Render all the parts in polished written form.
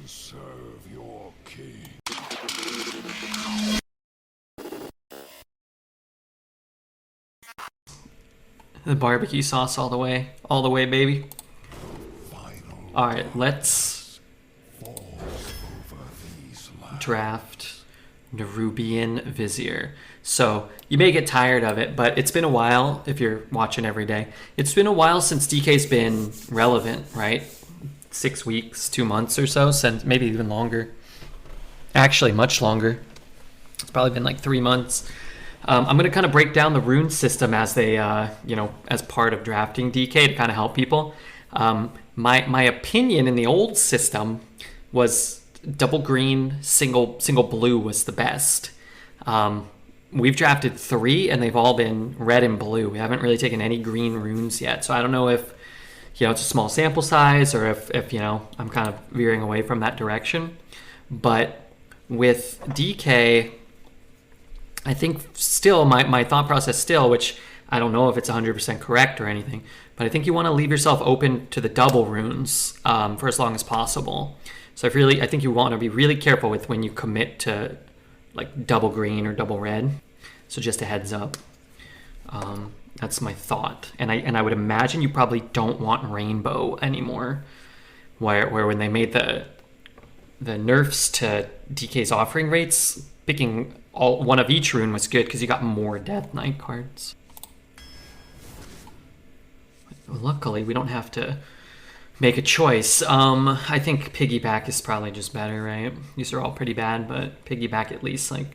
serve your king. The barbecue sauce all the way, baby. All right, let's draft Nerubian Vizier. So you may get tired of it, but it's been a while if you're watching every day. It's been a while since DK's been relevant, right? 6 weeks, 2 months or so, since maybe even longer. Actually, much longer. It's probably been like 3 months. I'm going to kind of break down the rune system as they, as part of drafting DK to kind of help people. My opinion in the old system was double green, single blue was the best. We've drafted 3 and they've all been red and blue. We haven't really taken any green runes yet. So I don't know if, it's a small sample size or if I'm kind of veering away from that direction. But with DK, I think still my thought process still, which I don't know if it's 100% correct or anything, but I think you want to leave yourself open to the double runes for as long as possible. So I think you want to be really careful with when you commit to like double green or double red. So just a heads up. That's my thought. And I would imagine you probably don't want rainbow anymore, where when they made the nerfs to DK's offering rates, picking one of each rune was good because you got more Death Knight cards. Luckily, we don't have to make a choice. I think piggyback is probably just better, right? These are all pretty bad, but piggyback at least, like,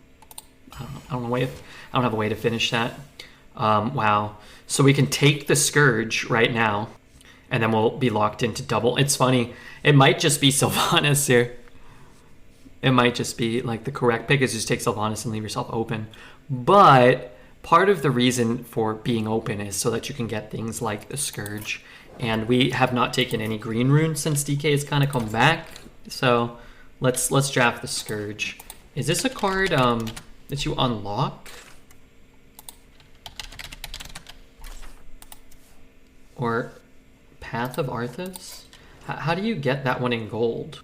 I don't have a way to finish that. Wow. So we can take the Scourge right now, and then we'll be locked into double. It's funny. It might just be Sylvanas here. It might just be like the correct pick is just take Sylvanas and leave yourself open. But part of the reason for being open is so that you can get things like the Scourge. And we have not taken any green runes since DK has kind of come back. So let's draft the Scourge. Is this a card that you unlock? Or Path of Arthas? How do you get that one in gold?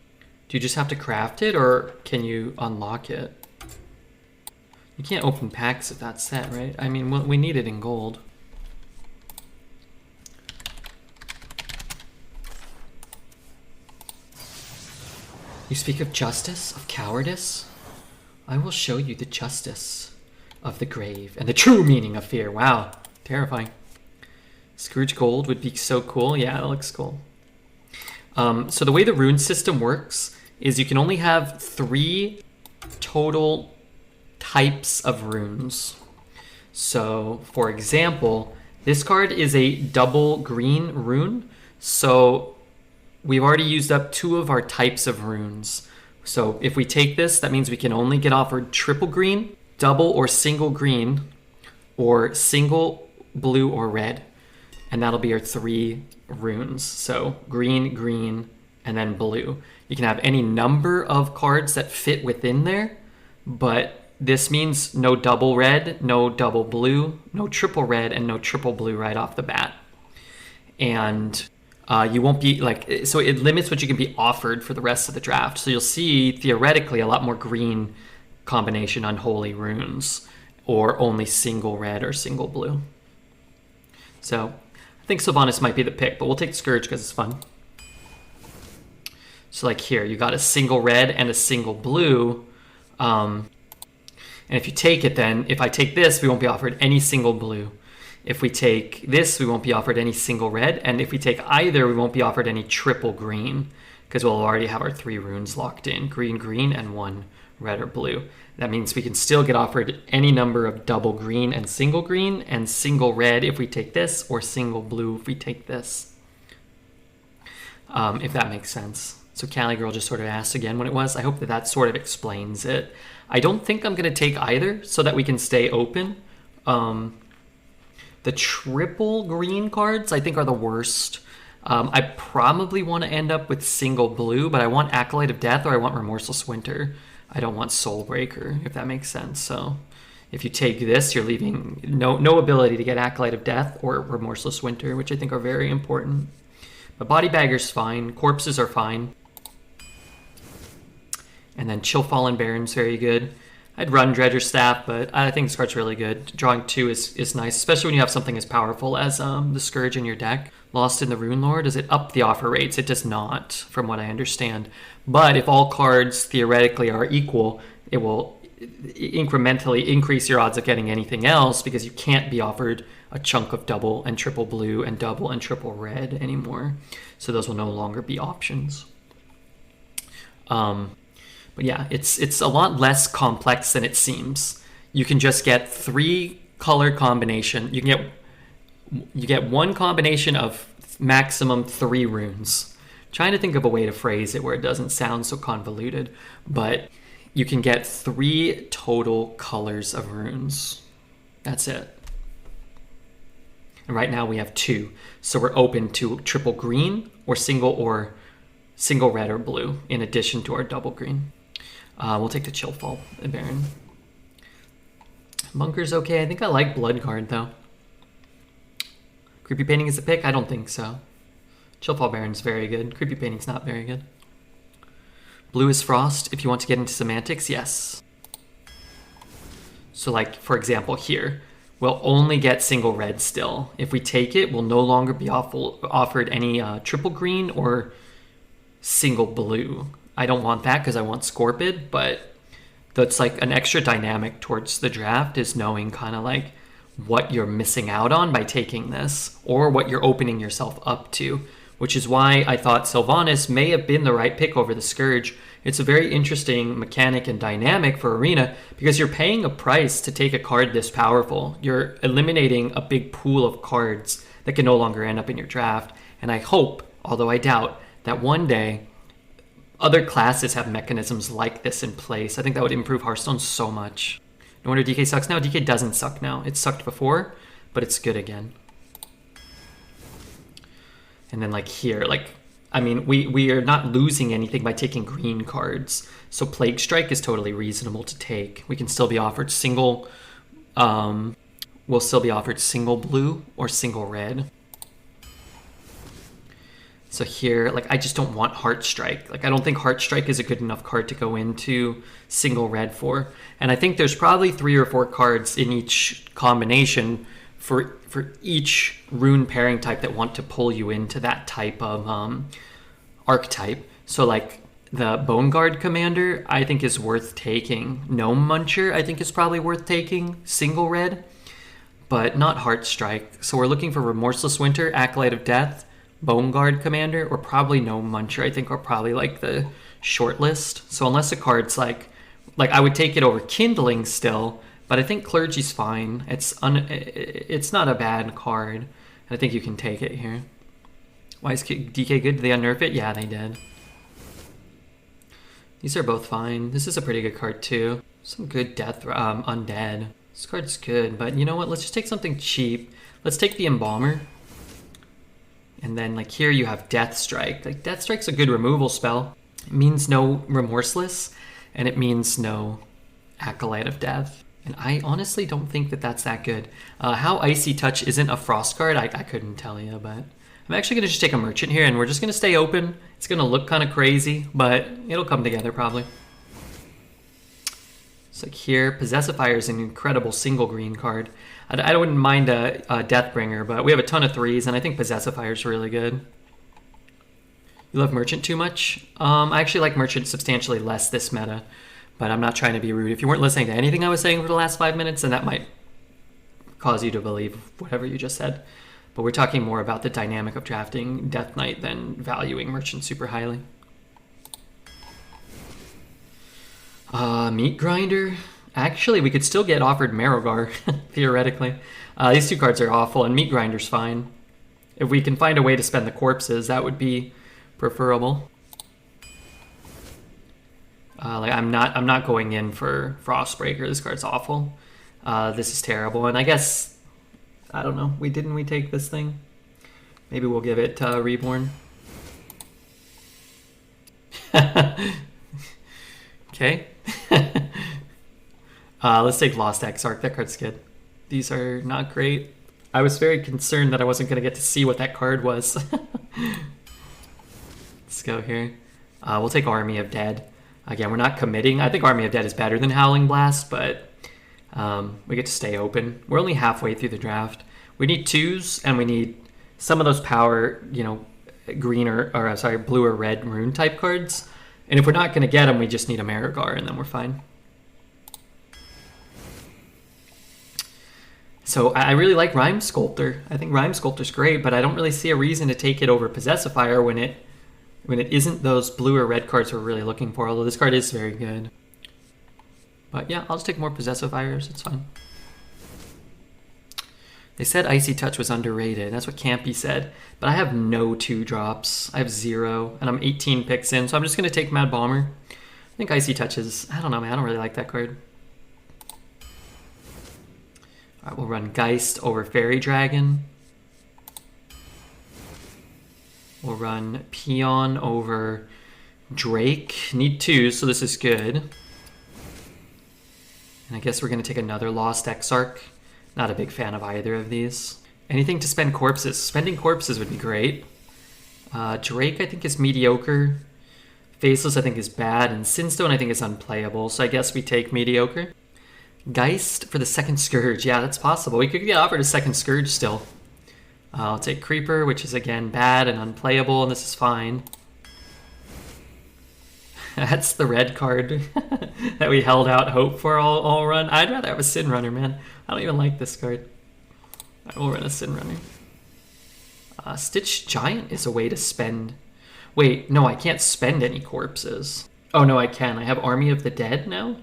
Do you just have to craft it, or can you unlock it? You can't open packs of that set, right? I mean, we need it in gold. You speak of justice, of cowardice? I will show you the justice of the grave and the true meaning of fear. Wow, terrifying. Scourge gold would be so cool. Yeah, that looks cool. So the way the rune system works is you can only have 3 total types of runes. So, for example, this card is a double green rune. So we've already used up 2 of our types of runes. So if we take this, that means we can only get offered triple green, double or single green, or single blue or red. And that'll be our 3 runes. So green, green, and then blue. You can have any number of cards that fit within there, but this means no double red, no double blue, no triple red, and no triple blue right off the bat. And you won't be so it limits what you can be offered for the rest of the draft. So you'll see theoretically a lot more green combination unholy runes, or only single red or single blue. So I think Sylvanas might be the pick, but we'll take Scourge because it's fun. So like here, you got a single red and a single blue. And if you take it, then if I take this, we won't be offered any single blue. If we take this, we won't be offered any single red. And if we take either, we won't be offered any triple green because we'll already have our 3 runes locked in. Green, green, and 1 red or blue. That means we can still get offered any number of double green and single red if we take this, or single blue if we take this. If that makes sense. So Cali Girl just sort of asked again what it was. I hope that sort of explains it. I don't think I'm going to take either so that we can stay open. The triple green cards I think are the worst. I probably want to end up with single blue, but I want Acolyte of Death or I want Remorseless Winter. I don't want Soulbreaker, if that makes sense. So if you take this, you're leaving no ability to get Acolyte of Death or Remorseless Winter, which I think are very important. But Body Bagger's fine. Corpses are fine. And then Chill Fallen Baron's very good. I'd run Dredger Staff, but I think this card's really good. Drawing 2 is nice, especially when you have something as powerful as the Scourge in your deck. Lost in the Rune Lore, does it up the offer rates? It does not, from what I understand. But if all cards theoretically are equal, it will incrementally increase your odds of getting anything else because you can't be offered a chunk of double and triple blue and double and triple red anymore. So those will no longer be options. But yeah, it's a lot less complex than it seems. You can just get 3 color combination. You get one combination of maximum 3 runes. Trying to think of a way to phrase it where it doesn't sound so convoluted, but you can get 3 total colors of runes. That's it. And right now we have 2. So we're open to triple green or single red or blue in addition to our double green. We'll take the Chillfall Baron. Bunker's okay. I think I like Bloodguard though. Creepy Painting is a pick? I don't think so. Chillfall Baron's very good. Creepy Painting's not very good. Blue is Frost. If you want to get into semantics, yes. So like, for example, here, we'll only get single red still. If we take it, we'll no longer be offered any triple green or single blue. I don't want that because I want Scorpid, but that's like an extra dynamic towards the draft is knowing kind of like what you're missing out on by taking this or what you're opening yourself up to, which is why I thought Sylvanas may have been the right pick over the Scourge. It's a very interesting mechanic and dynamic for Arena because you're paying a price to take a card this powerful. You're eliminating a big pool of cards that can no longer end up in your draft. And I hope, although I doubt, that one day other classes have mechanisms like this in place. I think that would improve Hearthstone so much. No wonder DK sucks now. DK doesn't suck now. It sucked before, but it's good again. And then like here, like, I mean, we are not losing anything by taking green cards. So Plague Strike is totally reasonable to take. We can still be offered single, we'll still be offered single blue or single red. So here, like, I just don't want Heart Strike. Like, I don't think Heart Strike is a good enough card to go into single red for. And I think there's probably 3 or 4 cards in each combination for each rune pairing type that want to pull you into that type of archetype. So, like, the Bone Guard Commander, I think is worth taking. Gnome Muncher, I think is probably worth taking, single red, but not Heart Strike. So we're looking for Remorseless Winter, Acolyte of Death, Bone Guard Commander, or probably Gnome Muncher, I think are probably like the short list. So unless a card's like I would take it over Kindling still, but I think Clergy's fine. It's not a bad card. I think you can take it here. Why is DK good? Did they unnerf it? Yeah, they did. These are both fine. This is a pretty good card too. Some good death undead. This card's good, but you know what? Let's just take something cheap. Let's take the Embalmer. And then like here you have Death Strike. Like Death Strike's a good removal spell. It means no Remorseless, and it means no Acolyte of Death. And I honestly don't think that that's that good. How Icy Touch isn't a Frost card, I couldn't tell you, but I'm actually going to just take a Merchant here, and we're just going to stay open. It's going to look kind of crazy, but it'll come together probably. So here, Possessifier is an incredible single green card. I wouldn't mind a Deathbringer, but we have a ton of 3s, and I think Possessifier is really good. You love Merchant too much? I actually like Merchant substantially less this meta, but I'm not trying to be rude. If you weren't listening to anything I was saying for the last 5 minutes, then that might cause you to believe whatever you just said. But we're talking more about the dynamic of drafting Death Knight than valuing Merchant super highly. Meat Grinder. Actually, we could still get offered Marrogar, theoretically. These 2 cards are awful, and Meat Grinder's fine. If we can find a way to spend the corpses, that would be preferable. Like I'm not going in for Frostbreaker. This card's awful. This is terrible, and I guess I don't know. We take this thing? Maybe we'll give it Reborn. Okay. Let's take Lost Exarch. That card's good. These are not great. I was very concerned that I wasn't going to get to see what that card was. Let's go here. We'll take Army of Dead. Again, we're not committing. I think Army of Dead is better than Howling Blast, but we get to stay open. We're only halfway through the draft. We need 2s, and we need some of those power, green or blue or red rune type cards. And if we're not going to get them, we just need a Marigar, and then we're fine. So I really like Rhyme Sculptor. I think Rhyme Sculptor's great, but I don't really see a reason to take it over Possessifier when it isn't those blue or red cards we're really looking for, although this card is very good. But yeah, I'll just take more Possessifiers. It's fine. They said Icy Touch was underrated. That's what Campy said. But I have no 2-drops. I have 0, and I'm 18 picks in, so I'm just going to take Mad Bomber. I think Icy Touch is... I don't know, man. I don't really like that card. All right, we'll run Geist over Fairy Dragon. We'll run Peon over Drake. Need 2, so this is good. And I guess we're going to take another Lost Exarch. Not a big fan of either of these. Anything to spend corpses. Spending corpses would be great. Drake, I think, is mediocre. Faceless, I think, is bad. And Sinstone, I think, is unplayable. So I guess we take mediocre. Geist for the second Scourge. Yeah, that's possible. We could get offered a second Scourge still. I'll take Creeper, which is, again, bad and unplayable. And this is fine. That's the red card that we held out hope for all run. I'd rather have a Sin Runner, man. I don't even like this card. I will run a Sin Runner. Stitch Giant is a way to spend... Wait, no, I can't spend any corpses. Oh, no, I can. I have Army of the Dead now?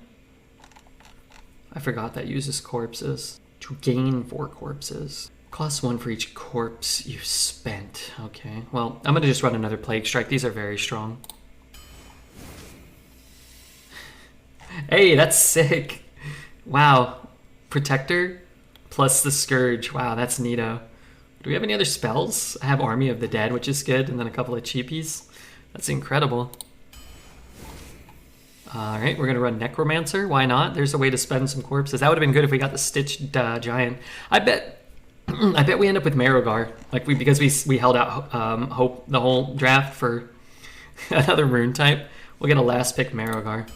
I forgot that uses corpses. To gain 4 corpses. Costs 1 for each corpse you spent. Okay, well, I'm going to just run another Plague Strike. These are very strong. Hey, that's sick. Wow. Protector plus the Scourge. Wow, that's neato. Do we have any other spells? I have Army of the Dead, which is good, and then a couple of cheapies. That's incredible. Alright, we're going to run Necromancer. Why not? There's a way to spend some corpses. That would have been good if we got the Stitched Giant. I bet we end up with Marigar. Because we held out hope the whole draft for another rune type. We'll get a last pick Marigar.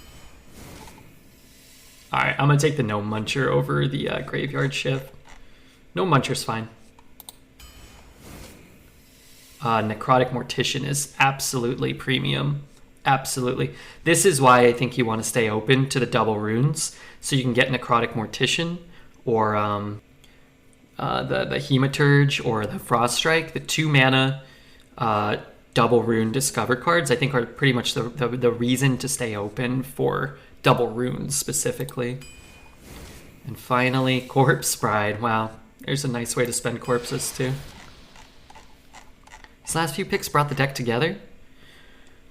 Alright, I'm going to take the Gnome Muncher over the Graveyard Shift. Gnome Muncher's fine. Necrotic Mortician is absolutely premium. Absolutely. This is why I think you want to stay open to the double runes. So you can get Necrotic Mortician or the Hematurge or the Frost Strike. The 2 mana double rune Discover cards I think are pretty much the reason to stay open for double runes specifically. And finally, Corpse Bride. Wow, there's a nice way to spend corpses too. These last few picks brought the deck together.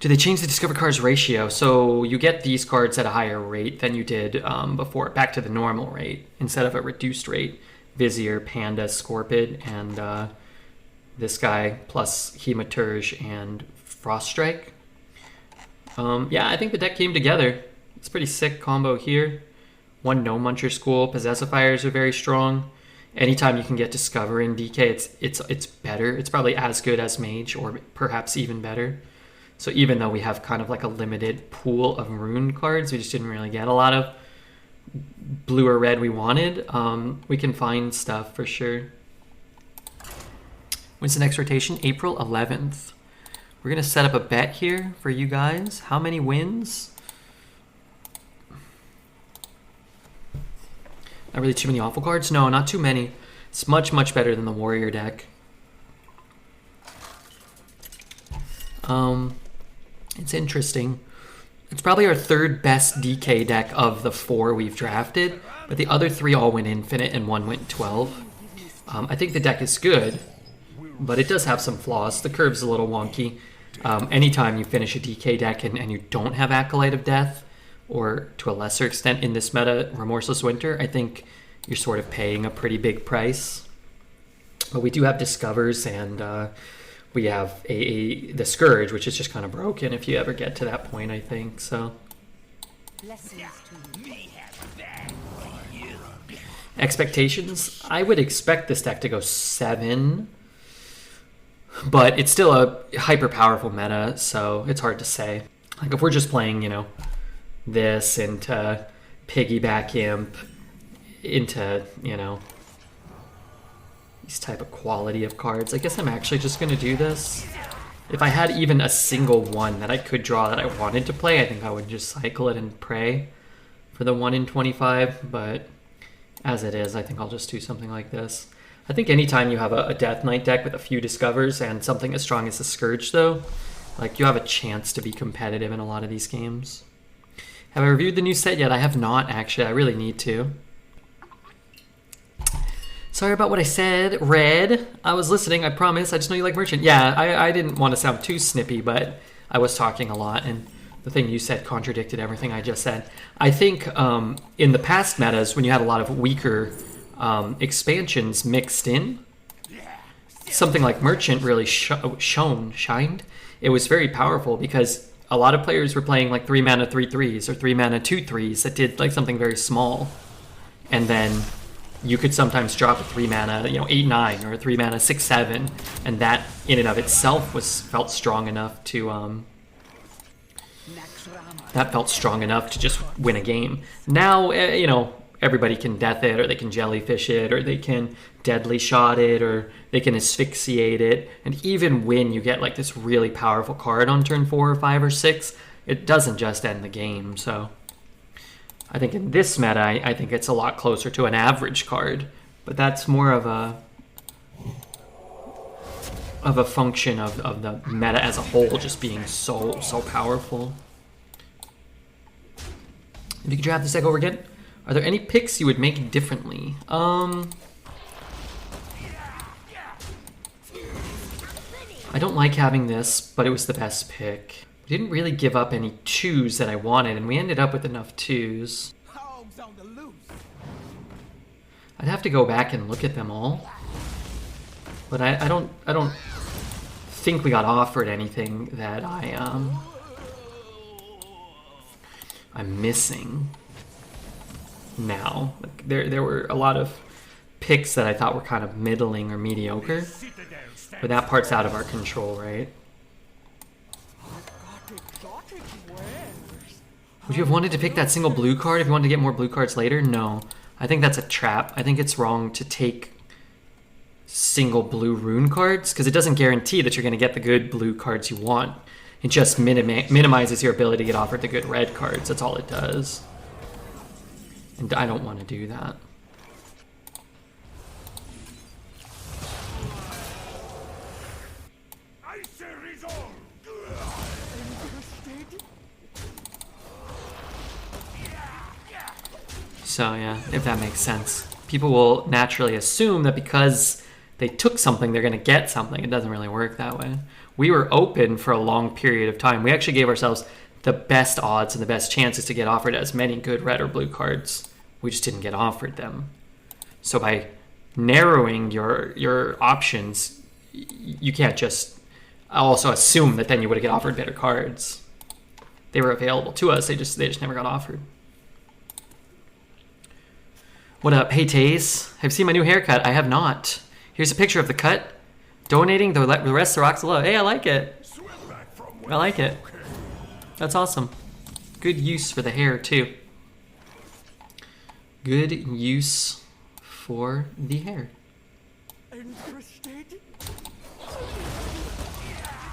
Do they change the Discover cards ratio? So you get these cards at a higher rate than you did before, back to the normal rate, instead of a reduced rate. Vizier, Panda, Scorpid, and this guy, plus Hematurge and Frost Strike. Yeah, I think the deck came together. It's a pretty sick combo here. 1 Gnome Muncher School. Possessifiers are very strong. Anytime you can get Discover in DK, it's better. It's probably as good as Mage, or perhaps even better. So even though we have kind of like a limited pool of rune cards, we just didn't really get a lot of blue or red we wanted, we can find stuff for sure. When's the next rotation? April 11th. We're going to set up a bet here for you guys. How many wins? Not really too many awful cards? No, not too many. It's much, much better than the Warrior deck. It's interesting. It's probably our 3rd best DK deck of the 4 we've drafted, but the other 3 all went infinite and 1 went 12. I think the deck is good, but it does have some flaws. The curve's a little wonky. Anytime you finish a DK deck and you don't have Acolyte of Death, or to a lesser extent in this meta, Remorseless Winter, I think you're sort of paying a pretty big price. But we do have Discovers, and we have the Scourge, which is just kind of broken if you ever get to that point, I think. So expectations, I would expect this deck to go 7, but it's still a hyper powerful meta, so it's hard to say. Like if we're just playing, this into Piggyback Imp, into, you know, these type of quality of cards. I guess I'm actually just going to do this. If I had even a single one that I could draw that I wanted to play, I think I would just cycle it and pray for the 1 in 25, but as it is, I think I'll just do something like this. I think anytime you have a Death Knight deck with a few Discovers and something as strong as the Scourge, though, like, you have a chance to be competitive in a lot of these games. Have I reviewed the new set yet? I have not, actually. I really need to. Sorry about what I said, Red. I was listening, I promise. I just know you like Merchant. Yeah, I didn't want to sound too snippy, but I was talking a lot, and the thing you said contradicted everything I just said. I think in the past metas, when you had a lot of weaker expansions mixed in, something like Merchant really shined. It was very powerful because a lot of players were playing like 3 mana 3/3s or 3 mana 2/3s that did like something very small, and then you could sometimes drop a 3 mana, 8/9, or a 3 mana 6/7, and that in and of itself felt strong enough to just win a game. Now, everybody can death it, or they can jellyfish it, or they can deadly shot it, or they can asphyxiate it, and even when you get like this really powerful card on turn 4 or 5 or 6, it doesn't just end the game. So I think in this meta, I think it's a lot closer to an average card, but that's more of a function of the meta as a whole just being so powerful. If you could draft this deck over again, are there any picks you would make differently? I don't like having this, but it was the best pick. We didn't really give up any 2s that I wanted, and we ended up with enough 2s. I'd have to go back and look at them all, but I don't think we got offered anything that I'm missing now. Like, there were a lot of picks that I thought were kind of middling or mediocre, but that part's out of our control, right? Would you have wanted to pick that single blue card if you wanted to get more blue cards later? No. I think that's a trap. I think it's wrong to take single blue rune cards, because it doesn't guarantee that you're going to get the good blue cards you want. It just minimizes your ability to get offered the good red cards. That's all it does. And I don't want to do that. So yeah, if that makes sense. People will naturally assume that because they took something, they're going to get something. It doesn't really work that way. We were open for a long period of time. We actually gave ourselves the best odds and the best chances to get offered as many good red or blue cards. We just didn't get offered them. So by narrowing your options, you can't just also assume that then you would get offered better cards. They were available to us. They just never got offered. What up? Hey, Taze. Have you seen my new haircut? I have not. Here's a picture of the cut. Donating the rest of rocks below. Hey, I like it. I like it. That's awesome. Good use for the hair, too. Good use for the hair.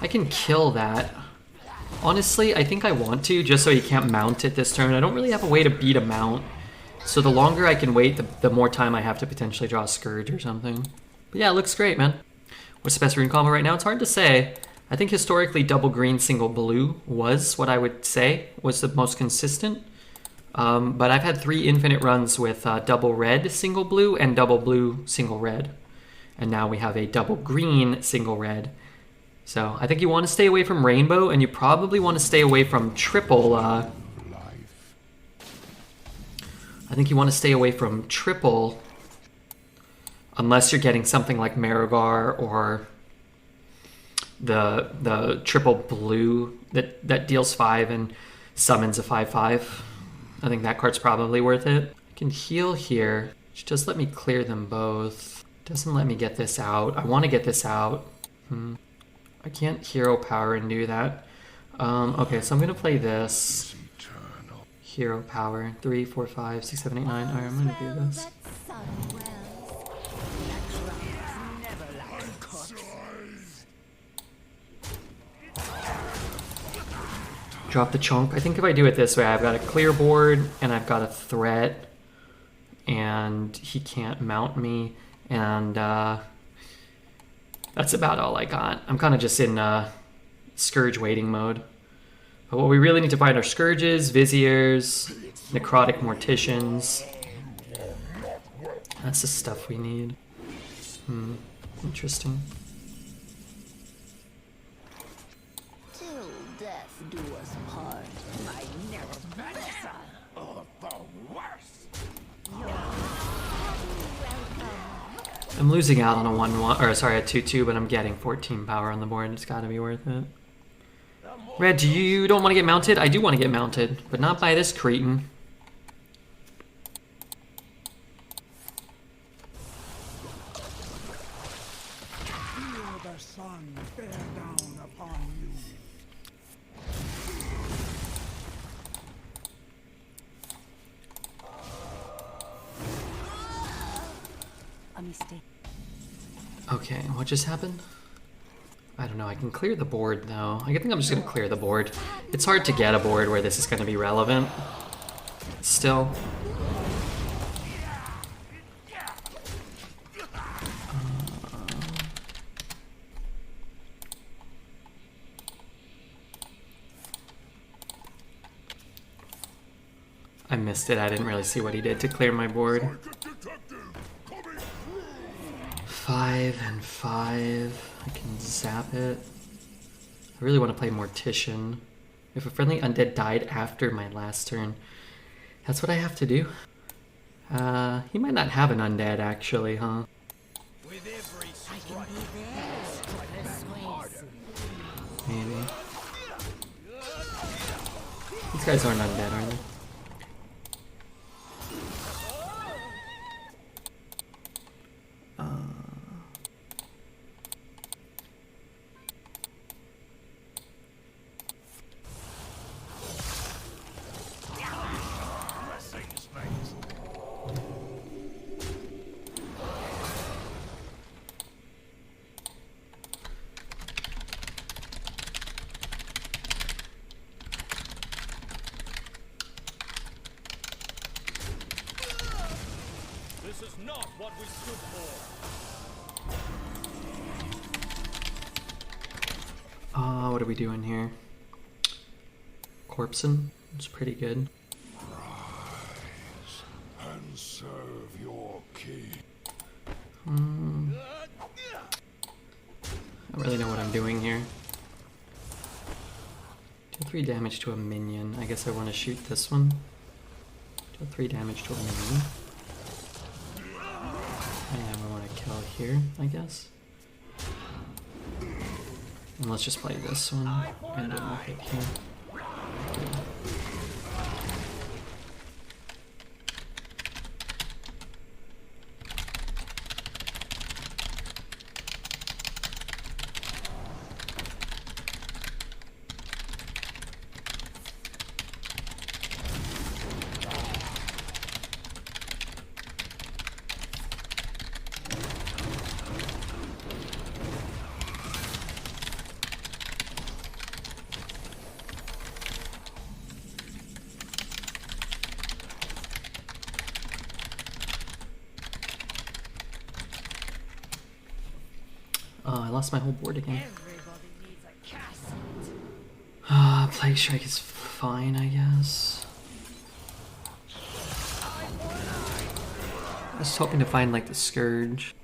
I can kill that. Honestly, I think I want to, just so he can't mount it this turn. I don't really have a way to beat a mount. So the longer I can wait, the more time I have to potentially draw a Scourge or something. But yeah, it looks great, man. What's the best rune combo right now? It's hard to say. I think historically double green, single blue was what I would say was the most consistent. But I've had 3 infinite runs with double red, single blue, and double blue, single red. And now we have a double green, single red. So I think you want to stay away from rainbow, and you probably want to stay away from triple... I think you want to stay away from triple unless you're getting something like Marigar or the triple blue that deals 5 and summons a 5/5. I think that card's probably worth it. I can heal here. Just let me clear them both. Doesn't let me get this out. I want to get this out. I can't hero power and do that. Okay, so I'm going to play this. hero power. 3, 4, 5, 6, 7, 8, 9. Alright, I'm gonna do this. Drop the chunk. I think if I do it this way, I've got a clear board and I've got a threat, and he can't mount me, and that's about all I got. I'm kind of just in Scourge waiting mode. But what we really need to find are Scourges, Viziers, Necrotic Morticians. That's the stuff we need. Interesting. Till death do us part, my never son. Or the worst. I'm losing out on a 1-1, or sorry, a 2-2, but I'm getting 14 power on the board. It's got to be worth it. Red, you don't want to get mounted? I do want to get mounted, but not by this cretin. Feel the sun bear down upon you. A mistake. Okay, what just happened? I don't know, I can clear the board though. I think I'm just gonna clear the board. It's hard to get a board where this is gonna be relevant. Still. I missed it, I didn't really see what he did to clear my board. 5 and 5. I can zap it. I really want to play Mortician. If a friendly undead died after my last turn, that's what I have to do. He might not have an undead actually, huh? With every Maybe. These guys aren't undead, are they? This is not what we stood for. What are we doing here? Corpsen? It's pretty good. rise and serve your king. I don't really know what I'm doing here. Deal 3 damage to a minion. I guess I want to shoot this one. Deal 3 damage to a minion. And we want to kill here, I guess. And let's just play this one and then we'll hit here. I lost my whole board again. Plague Strike is fine, I guess. I was hoping to find like the Scourge.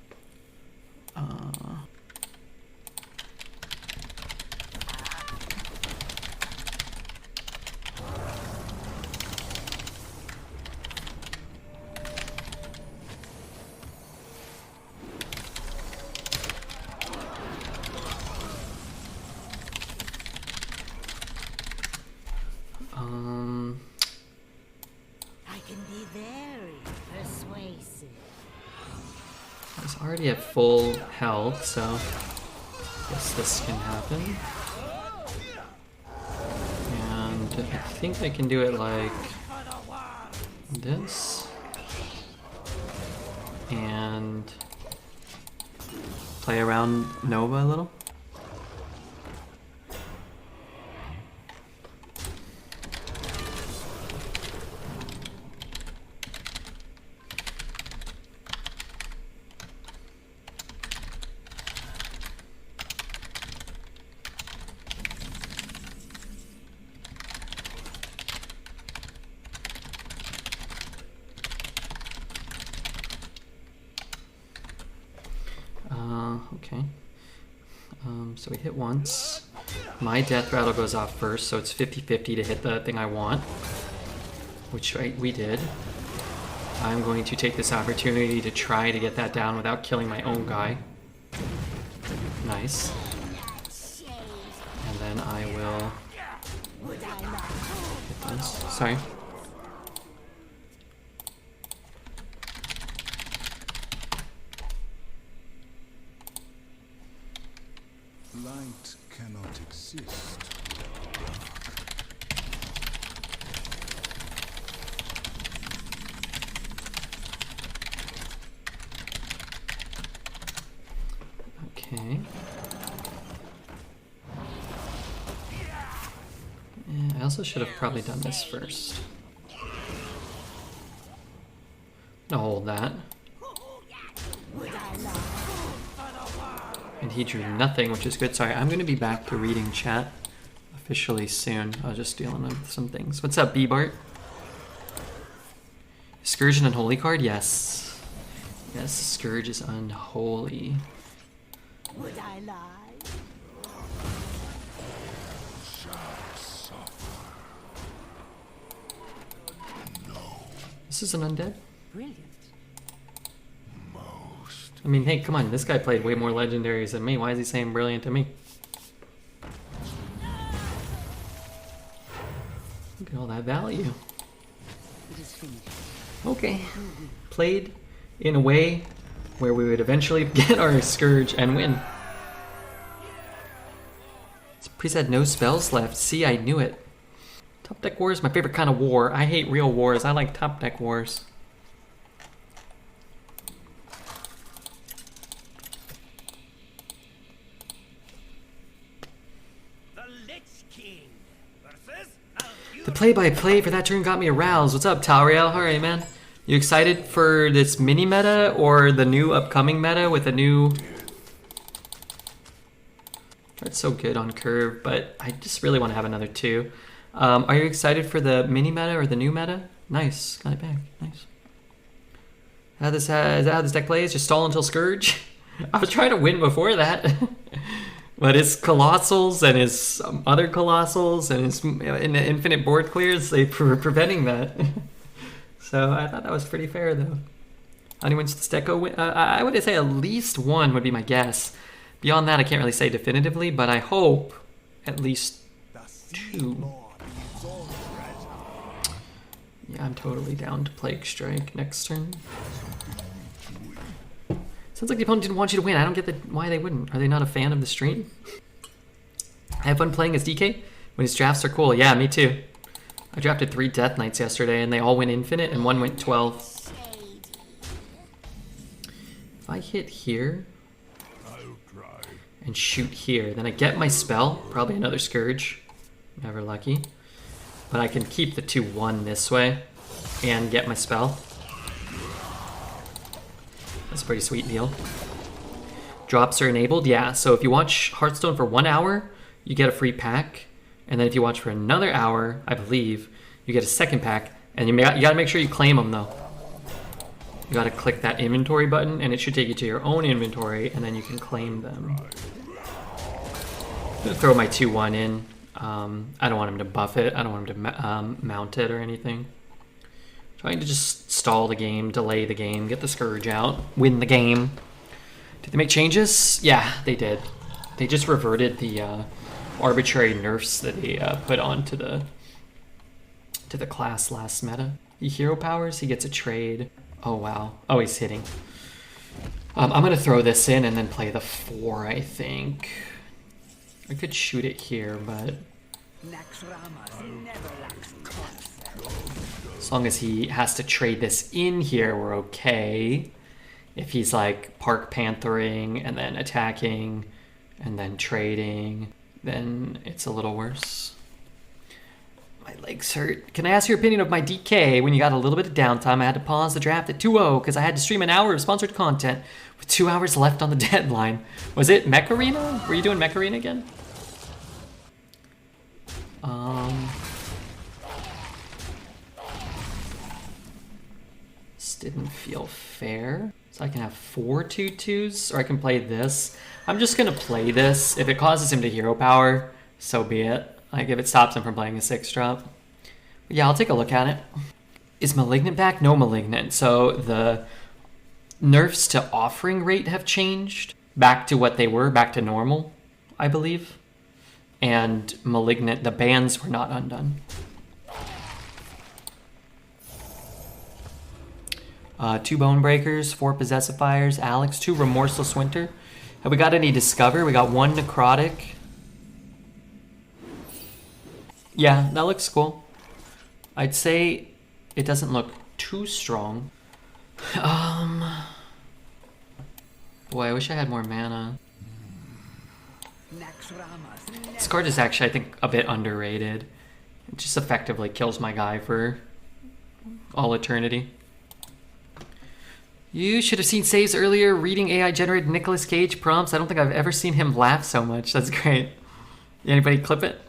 I can be very persuasive. I was already at full health, so I guess this can happen. And I think I can do it like this. And play around Nova a little. Okay. So we hit once. My death rattle goes off first, so it's 50-50 to hit the thing I want, which we did. I'm going to take this opportunity to try to get that down without killing my own guy. Nice. And then I will hit this. Sorry. Light cannot exist. Okay. Yeah, I also should have probably done this first. I'll hold that. And he drew nothing, which is good. Sorry, I'm going to be back to reading chat officially soon. I was just dealing with some things. What's up, B-Bart? Scourge an unholy card? Yes. Yes, Scourge is unholy. Would I lie? This is an undead? Brilliant. I mean, hey, come on. This guy played way more legendaries than me. Why is he saying brilliant to me? Look at all that value. It is finished. Okay. Played in a way where we would eventually get our Scourge and win. This priest had no spells left. See, I knew it. Top deck war is my favorite kind of war. I hate real wars. I like top deck wars. The play-by-play for that turn got me aroused. What's up, Talriel? Alright, man. You excited for this mini meta or the new upcoming meta with a new... It's so good on curve, but I just really want to have another 2. Are you excited for the mini meta or the new meta? Nice. Got it back. Nice. Is that how this deck plays? Just stall until Scourge? I was trying to win before that. But his Colossals and his other Colossals and his infinite board clears, they were preventing that. So I thought that was pretty fair, though. How many wins does this deck go win? I would say at least 1 would be my guess. Beyond that, I can't really say definitively, but I hope at least 2. Yeah, I'm totally down to Plague Strike next turn. Sounds like the opponent didn't want you to win. I don't get why they wouldn't. Are they not a fan of the stream? I have fun playing as DK when his drafts are cool. Yeah, me too. I drafted 3 Death Knights yesterday and they all went infinite and 1 went 12. If I hit here and shoot here, then I get my spell. Probably another Scourge. Never lucky. But I can keep the 2-1 this way and get my spell. That's a pretty sweet deal. Drops are enabled, yeah. So if you watch Hearthstone for 1 hour, you get a free pack. And then if you watch for another hour, I believe, you get a second pack. And you gotta make sure you claim them, though. You gotta click that inventory button, and it should take you to your own inventory, and then you can claim them. I'm gonna throw my 2-1 in. I don't want him to buff it. I don't want him to mount it or anything. Trying to just stall the game, delay the game, get the Scourge out, win the game. Did they make changes? Yeah, they did. They just reverted the arbitrary nerfs that they put onto the class last meta. He hero powers, he gets a trade. Oh wow. Oh, he's hitting. I'm gonna throw this in and then play the 4, I think. I could shoot it here, but Naxxramas never lacks concept. As long as he has to trade this in here, we're okay. If he's like Park Panthering and then attacking and then trading, then it's a little worse. My legs hurt. Can I ask your opinion of my DK? When you got a little bit of downtime, I had to pause the draft at 2:0 because I had to stream an hour of sponsored content with 2 hours left on the deadline. Was it Mech Arena? Were you doing Mech Arena again? This didn't feel fair. So I can have 4 2/2s, or I can play this. I'm just gonna play this. If it causes him to hero power, so be it. Like if it stops him from playing a 6-drop. But yeah, I'll take a look at it. Is Malignant back? No Malignant. So the nerfs to offering rate have changed back to what they were, back to normal, I believe. And Malignant, the bans were not undone. 2 Bone Breakers, 4 Possessifiers, Alex, 2 Remorseless Winter. Have we got any Discover? We got 1 Necrotic. Yeah, that looks cool. I'd say it doesn't look too strong. Boy, I wish I had more mana. Scourge is actually, I think, a bit underrated. It just effectively kills my guy for all eternity. You should have seen saves earlier reading AI-generated Nicolas Cage prompts. I don't think I've ever seen him laugh so much. That's great. Anybody clip it?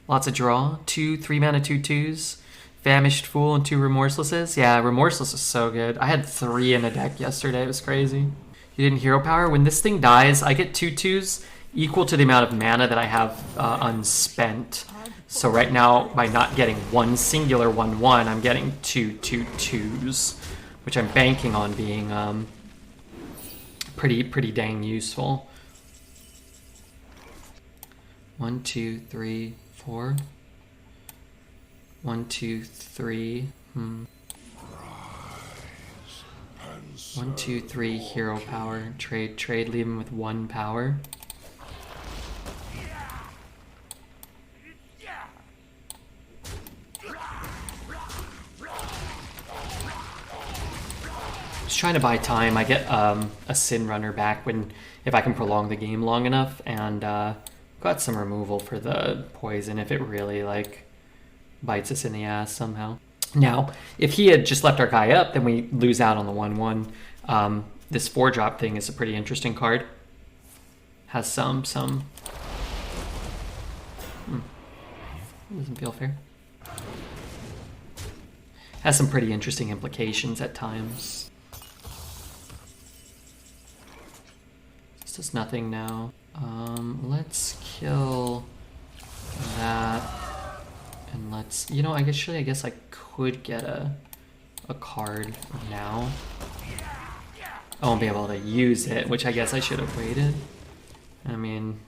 Lots of draw. 2 3-mana 2/2s. Famished Fool and 2 Remorselesses. Yeah, Remorseless is so good. I had 3 in a deck yesterday. It was crazy. You didn't hero power. When this thing dies, I get 2/2s equal to the amount of mana that I have unspent. So right now, by not getting 1 singular 1/1, I'm getting 2 2/2s, which I'm banking on being pretty dang useful. 1 2 3 4. 1 2 3. 1 2 3 hero power. Trade. Leave him with 1 power. Just trying to buy time. I get a Sin Runner back if I can prolong the game long enough, and got some removal for the poison if it really like bites us in the ass somehow. Now, if he had just left our guy up, then we lose out on the 1/1. This 4-drop thing is a pretty interesting card. Has some. Doesn't feel fair. Has some pretty interesting implications at times. This does nothing now. Let's kill that. And let's, I guess I could get a card now. I won't be able to use it, which I guess I should have waited. I mean,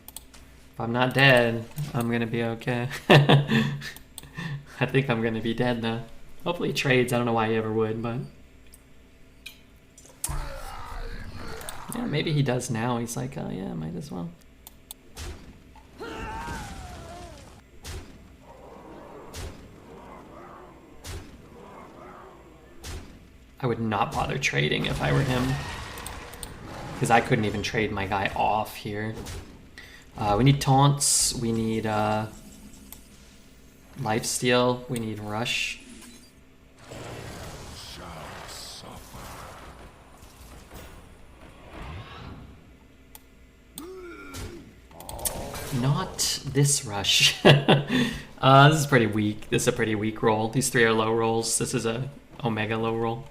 if I'm not dead, I'm gonna be okay. I think I'm gonna be dead though. Hopefully he trades. I don't know why he ever would, but yeah, maybe he does now. He's like, oh yeah, might as well. I would not bother trading if I were him, because I couldn't even trade my guy off here. We need taunts, we need lifesteal, we need rush. Not this rush. This is pretty weak. This is a pretty weak roll. These 3 are low rolls. This is a Omega low roll.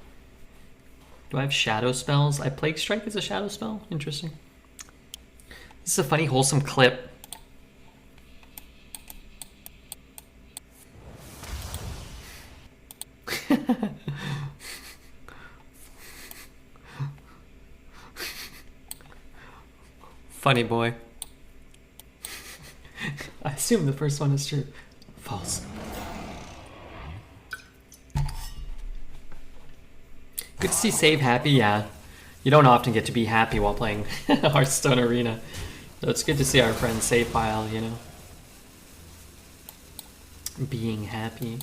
Do I have shadow spells? I Plague Strike as a shadow spell? Interesting. This is a funny, wholesome clip. Funny boy. I assume the first one is true. False. Good to see Save happy, yeah. You don't often get to be happy while playing Hearthstone Arena. So it's good to see our friend Save Pile, being happy.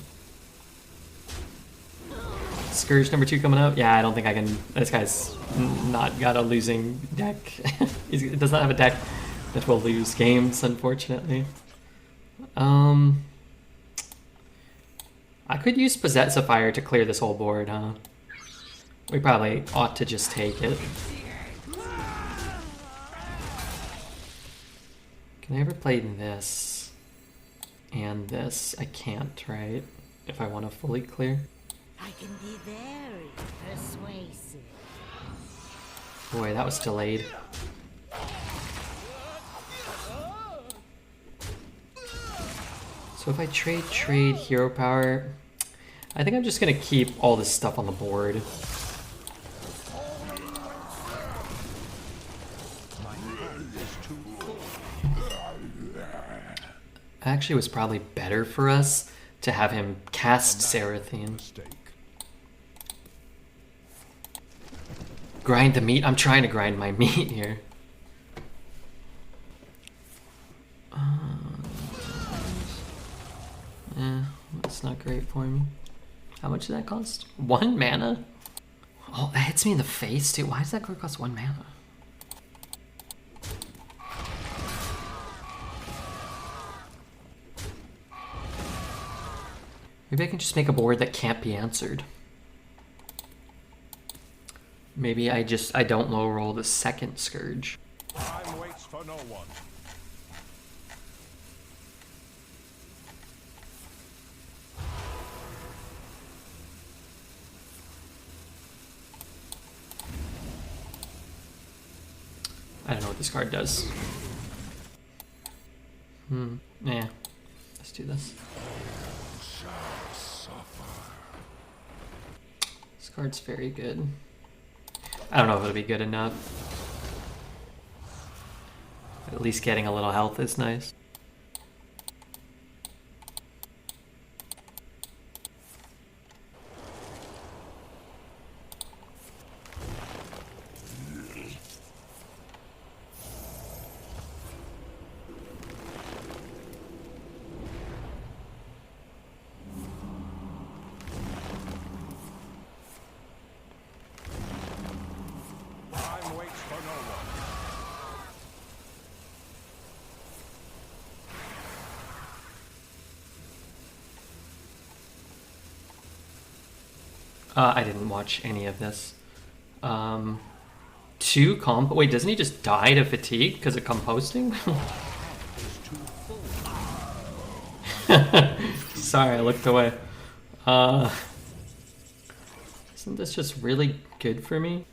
Scourge number 2 coming up. Yeah, I don't think I can. This guy's not got a losing deck. He does not have a deck that will lose games, unfortunately. I could use Possessifier to clear this whole board, huh? We probably ought to just take it. Can I ever play this and this? I can't, right? If I want to fully clear. I can be very persuasive. Boy, that was delayed. So if I trade hero power, I think I'm just gonna keep all this stuff on the board. Actually, it was probably better for us to have him cast Seraphine. Grind the meat. I'm trying to grind my meat here. That's not great for me. How much did that cost? 1 mana? Oh, that hits me in the face too. Why does that card cost 1 mana? Maybe I can just make a board that can't be answered. Maybe I don't low roll the second Scourge. Time waits for no one. I don't know what this card does. Yeah. Let's do this. This card's very good. I don't know if it'll be good enough. At least getting a little health is nice. Time waits for no one. I didn't watch any of this. 2 comp. Wait, doesn't he just die to fatigue because of composting? Sorry, I looked away. Isn't this just really good for me?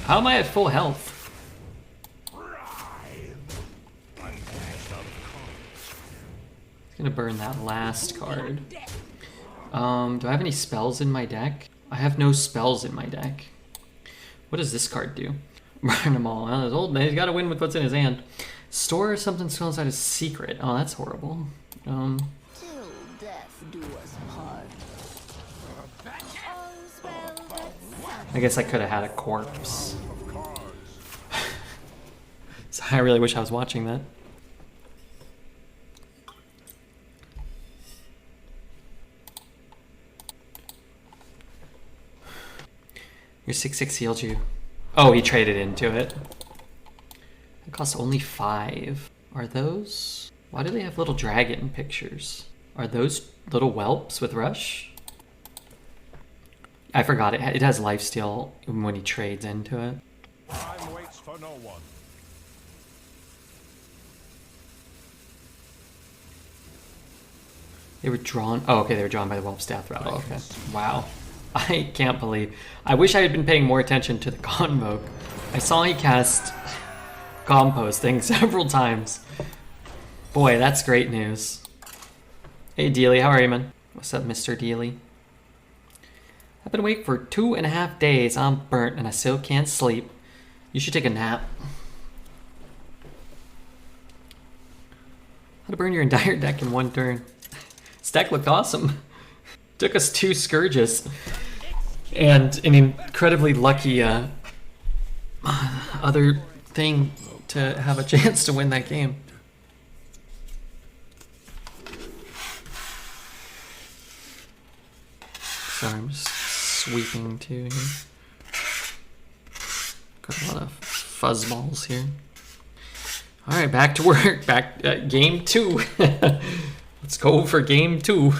How am I at full health? Gonna burn that last card. Do I have any spells in my deck? I have no spells in my deck. What does this card do? Burn them all. Well, his old man, he's gotta win with what's in his hand. Store something still inside his secret. Oh, that's horrible. Till death do us part. All's well that I guess I could have had a corpse. So I really wish I was watching that. Your 6/6 healed you. Oh, he traded into it. It costs only 5. Are those? Why do they have little dragon pictures? Are those little whelps with rush? I forgot it. It has lifesteal when he trades into it. Time waits for no one. They were drawn. Oh, okay. They were drawn by the Whelp's Death Rattle. Okay. Wow. I can't believe. I wish I had been paying more attention to the Convoke. I saw he cast Composting several times. Boy, that's great news. Hey, Dealey. How are you, man? What's up, Mr. Dealey? I've been awake for 2.5 days. I'm burnt and I still can't sleep. You should take a nap. How to burn your entire deck in 1 turn. This deck looked awesome. Took us 2 Scourges. and an incredibly lucky other thing to have a chance to win that game. Sorry, I'm just sweeping too here. Got a lot of fuzzballs here. All right, back to work. Back game 2. Let's go for game 2.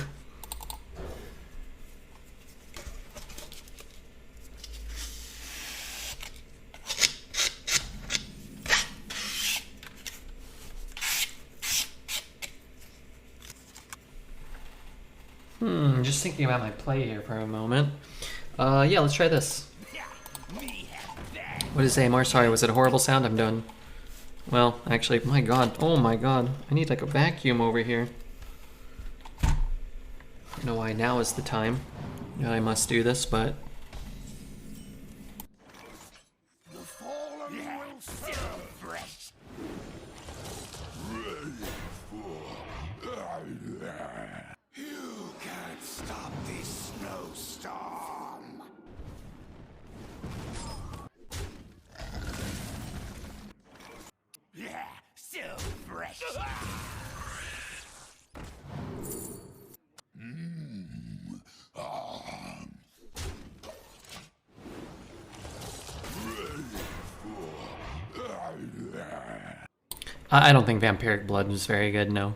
Just thinking about my play here for a moment. Yeah, let's try this. What is AMR? Sorry, was it a horrible sound? I'm done. Well, actually, my god. Oh my god. I need like a vacuum over here. I don't know why now is the time. I must do this, but... I don't think Vampiric Blood was very good, no.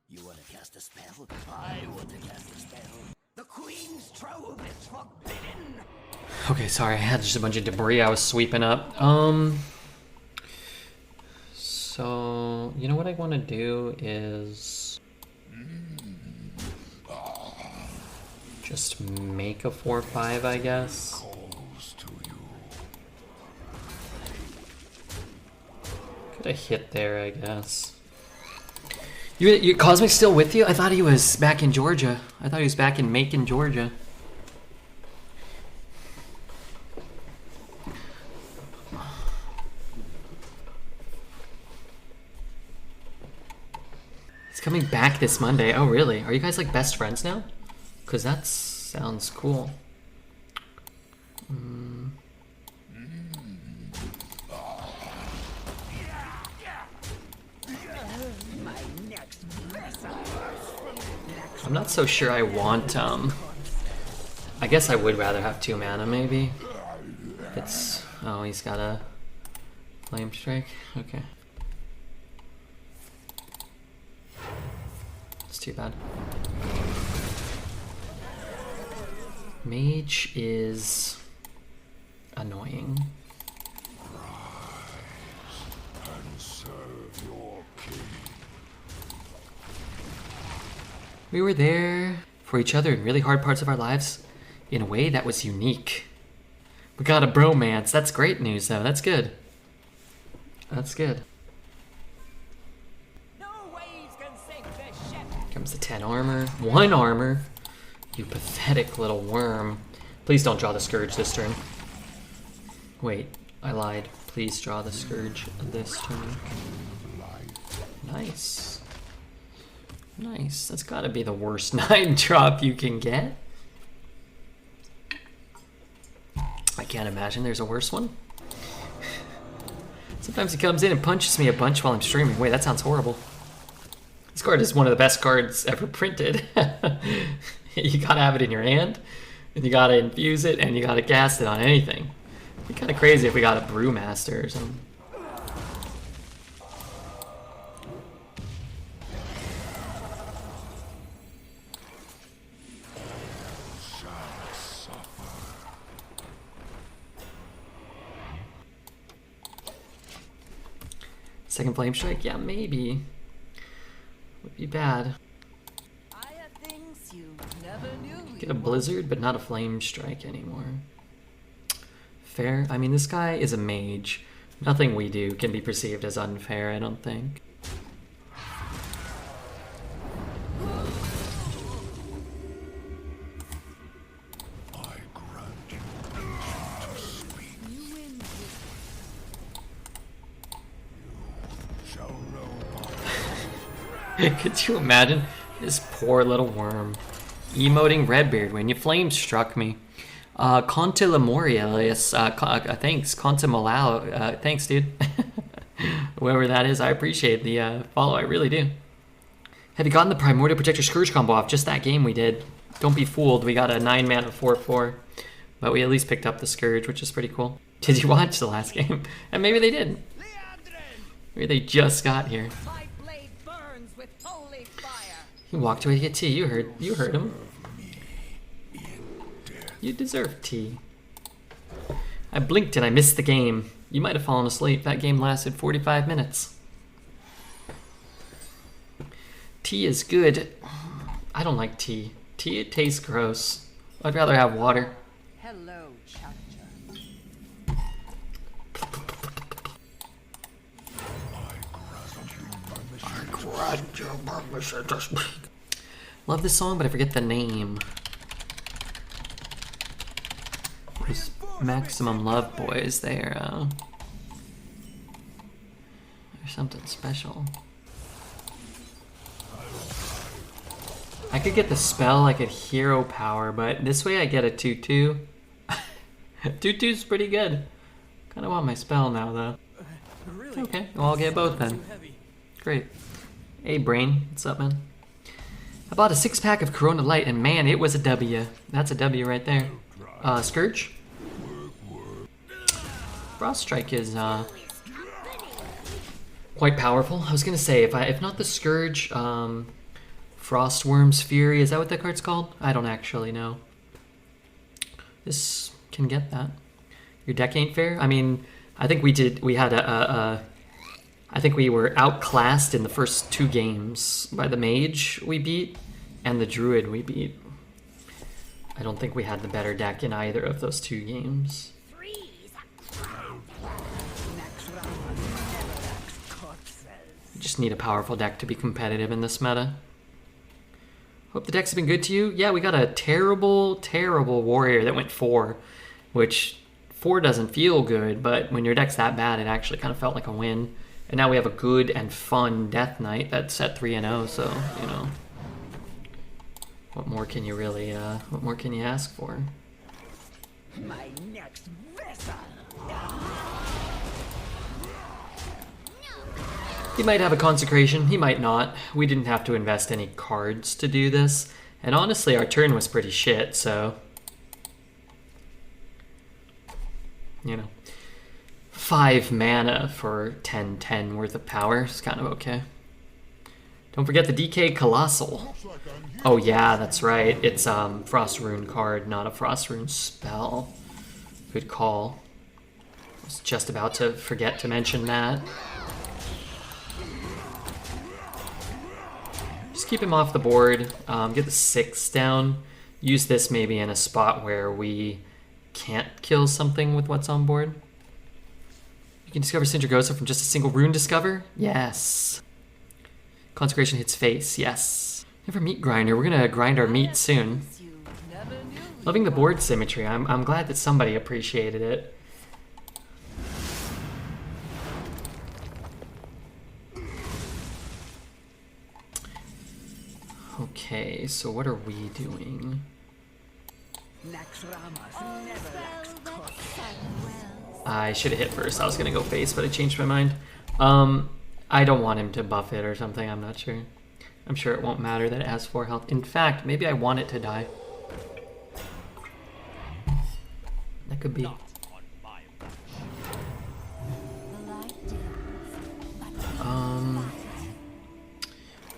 You want to cast a spell? I want to cast a spell. The Queen's Trove is forbidden. Okay, sorry, I had just a bunch of debris I was sweeping up. So, you know what I want to do is... just make a 4-5, I guess. Could have hit there, I guess. You Cosmic's still with you? I thought he was back in Georgia. I thought he was back in Macon, Georgia. He's coming back this Monday. Oh, really? Are you guys like best friends now? Because that sounds cool. I'm not so sure I want, I guess I would rather have 2 mana, maybe. It's, oh, he's got a Flame Strike? Okay. It's too bad. Mage is annoying. We were there for each other in really hard parts of our lives in a way that was unique. We got a bromance. That's great news, though. That's good. That's good. No waves can sink this ship. Comes the 10 armor. 1 armor. You pathetic little worm. Please don't draw the Scourge this turn. Wait, I lied. Please draw the Scourge this turn. Nice. Nice. That's gotta be the worst 9 drop you can get. I can't imagine there's a worse one. Sometimes he comes in and punches me a bunch while I'm streaming. Wait, that sounds horrible. This card is one of the best cards ever printed. You gotta have it in your hand, and you gotta infuse it, and you gotta cast it on anything. It'd be kind of crazy if we got a Brewmaster or something. Second Flame Strike? Yeah, maybe. Would be bad. I have things you never knew. Get a Blizzard, but not a Flame Strike anymore. Fair. I mean, this guy is a mage. Nothing we do can be perceived as unfair, I don't think. Could you imagine this poor little worm emoting Redbeard when your flame struck me? Contilamorius, thanks. Contimalau, thanks, dude. Whoever that is, I appreciate the follow. I really do. Have you gotten the Primordial Protector Scourge combo off? Just that game we did. Don't be fooled. We got a 9-mana 4/4. But we at least picked up the Scourge, which is pretty cool. Did you watch the last game? And maybe they didn't. Maybe they just got here. My blade burns with holy fire. He walked away to get tea. You heard him. You deserve tea. I blinked and I missed the game. You might have fallen asleep. That game lasted 45 minutes. Tea is good. I don't like tea. Tea, it tastes gross. I'd rather have water. Hello, chapter. Love this song, but I forget the name. Those Maximum Love Boys, they're something special. I could get the spell, I could hero power, but this way I get a 2/2. 2/2's pretty good. Kind of want my spell now, though. Really? Okay, well, I'll get both then. Too heavy. Great. Hey, Brain. What's up, man? I bought a 6-pack of Corona Light, and man, it was a W. That's a W right there. Scourge? Frost Strike is, quite powerful. I was gonna say, if not the Scourge, Frostworm's Fury, is that what that card's called? I don't actually know. This can get that. Your deck ain't fair? I mean, I think I think we were outclassed in the first 2 games by the Mage we beat and the Druid we beat. I don't think we had the better deck in either of those 2 games. You just need a powerful deck to be competitive in this meta. Hope the decks have been good to you. Yeah, we got a terrible, terrible warrior that went 4, which 4 doesn't feel good, but when your deck's that bad, it actually kind of felt like a win. And now we have a good and fun Death Knight that's at 3-0, so, you know. What more can you really, what more can you ask for? My next vessel. He might have a consecration, he might not. We didn't have to invest any cards to do this. And honestly, our turn was pretty shit, so... You know. 5 mana for 10/10 worth of power is kind of okay. Don't forget the DK Colossal. Oh yeah, that's right. It's Frost Rune card, not a Frost Rune spell. Good call. I was just about to forget to mention that. Just keep him off the board. Get the 6 down. Use this maybe in a spot where we can't kill something with what's on board. You can discover Sindragosa from just a single rune discover? Yes. Consecration hits face, yes. Never meat grinder, we're gonna grind our meat soon. You never knew. Loving the board symmetry, I'm glad that somebody appreciated it. Okay, so what are we doing? I should have hit first. I was gonna go face, but I changed my mind. I don't want him to buff it or something. I'm not sure. I'm sure it won't matter that it has 4 health. In fact, maybe I want it to die. That could be.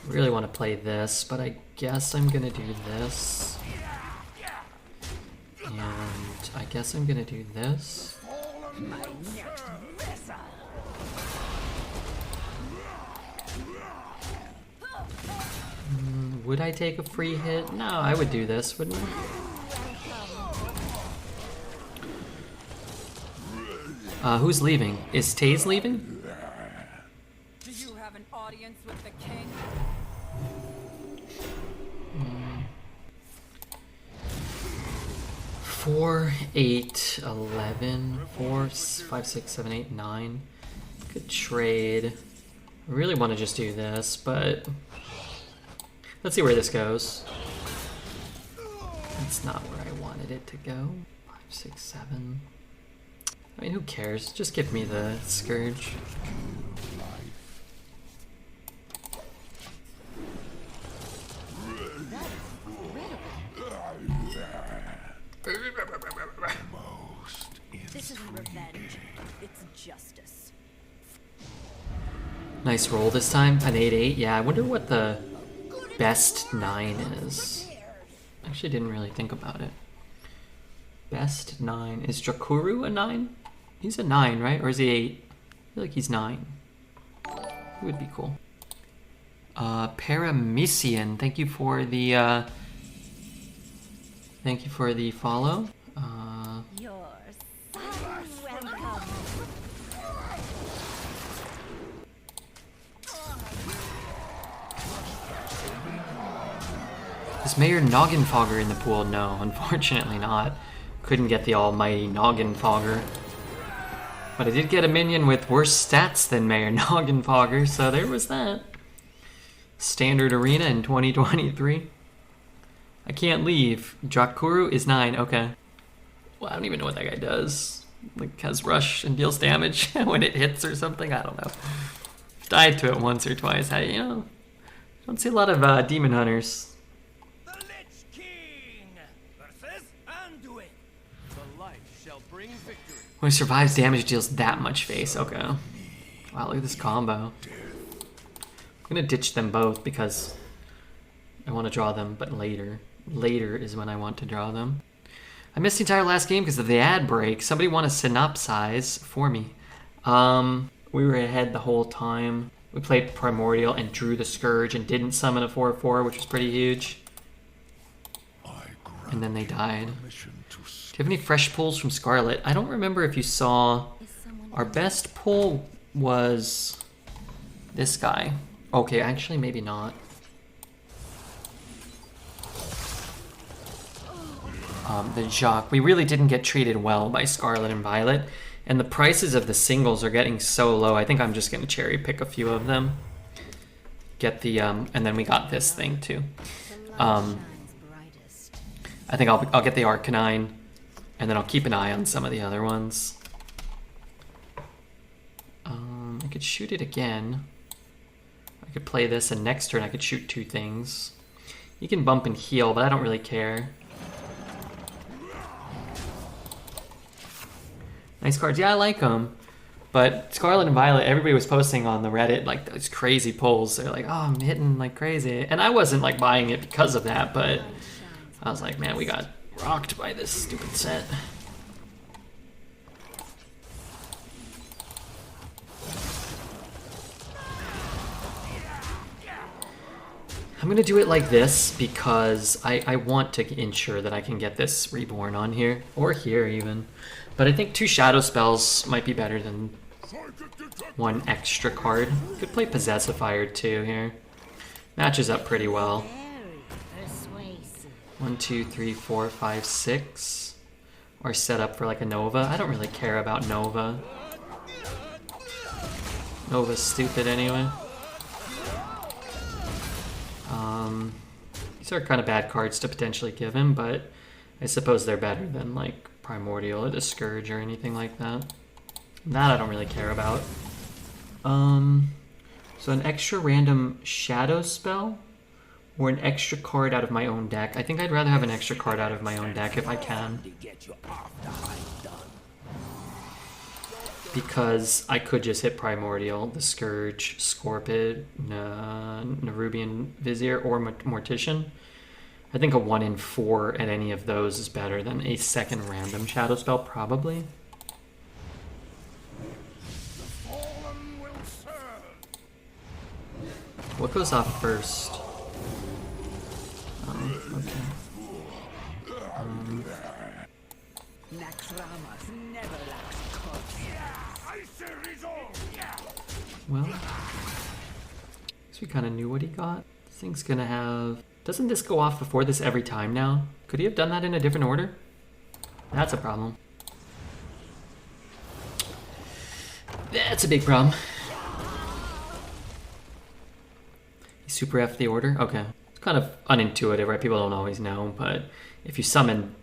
Really want to play this, but I guess I'm gonna do this. And I guess I'm gonna do this. Would I take a free hit? No, I would do this, wouldn't I? Who's leaving? Is Taze leaving? Do you have an audience with the king? 4, 8, 11, 4, 5, 6, 7, 8, 9. Good trade. I really want to just do this, but Let's see where this goes. That's not where I wanted it to go. 5, 6, 7. I mean, who cares? Just give me the Scourge. This isn't revenge. It's justice. Nice roll this time. An 8-8. Yeah, I wonder what the best 9 is. Actually, didn't really think about it. Best 9. Is Drakuru a 9? He's a 9, right? Or is he 8? I feel like he's 9. He would be cool. Paramecian, thank you for the follow. You're so welcome. Is Mayor Nogginfogger in the pool? No, unfortunately not. Couldn't get the almighty Nogginfogger. But I did get a minion with worse stats than Mayor Nogginfogger, so there was that. Standard arena in 2023. I can't leave. Drakuru is 9, okay. Well, I don't even know what that guy does. Like, has rush and deals damage when it hits or something? I don't know. Died to it once or twice. Don't see a lot of demon hunters. The Lich King versus Anduin. The light shall bring victory. When he survives damage, deals that much face. Okay. Wow, look at this combo. I'm gonna ditch them both because I want to draw them, but later. Later is when I want to draw them. I missed the entire last game because of the ad break. Somebody want to synopsize for me. We were ahead the whole time. We played Primordial and drew the Scourge and didn't summon a 4/4, which was pretty huge. And then they died. Do you have any fresh pulls from Scarlet? I don't remember if you saw... Our best pull was this guy. Okay, actually maybe not. The Jacques. We really didn't get treated well by Scarlet and Violet. And the prices of the singles are getting so low. I think I'm just going to cherry pick a few of them. Get the, and then we got this thing too. I think I'll get the Arcanine. And then I'll keep an eye on some of the other ones. I could shoot it again. I could play this, and next turn I could shoot 2 things. You can bump and heal, but I don't really care. Nice cards. Yeah, I like them. But Scarlet and Violet, everybody was posting on the Reddit like those crazy pulls. They're like, oh, I'm hitting like crazy. And I wasn't like buying it because of that, but I was like, man, we got rocked by this stupid set. I'm gonna do it like this because I want to ensure that I can get this Reborn on here, or here even. But I think 2 shadow spells might be better than 1 extra card. Could play Possessifier too here. Matches up pretty well. 1, 2, 3, 4, 5, 6. Or set up for like a Nova. I don't really care about Nova. Nova's stupid anyway. These are kind of bad cards to potentially give him, but I suppose they're better than like Primordial or the Scourge or anything like that. That I don't really care about. So an extra random shadow spell or an extra card out of my own deck. I think I'd rather have an extra card out of my own deck if I can. Because I could just hit Primordial, the Scourge, Scorpid, Nerubian Vizier, or Mortician. I think a 1 in 4 at any of those is better than a second random shadow spell, probably. What goes off first? Okay. Well, I guess we kind of knew what he got. This thing's gonna have... Doesn't this go off before this every time now? Could he have done that in a different order? That's a problem. That's a big problem. He super F the order? Okay. kind of unintuitive, right? People don't always know, but if you summon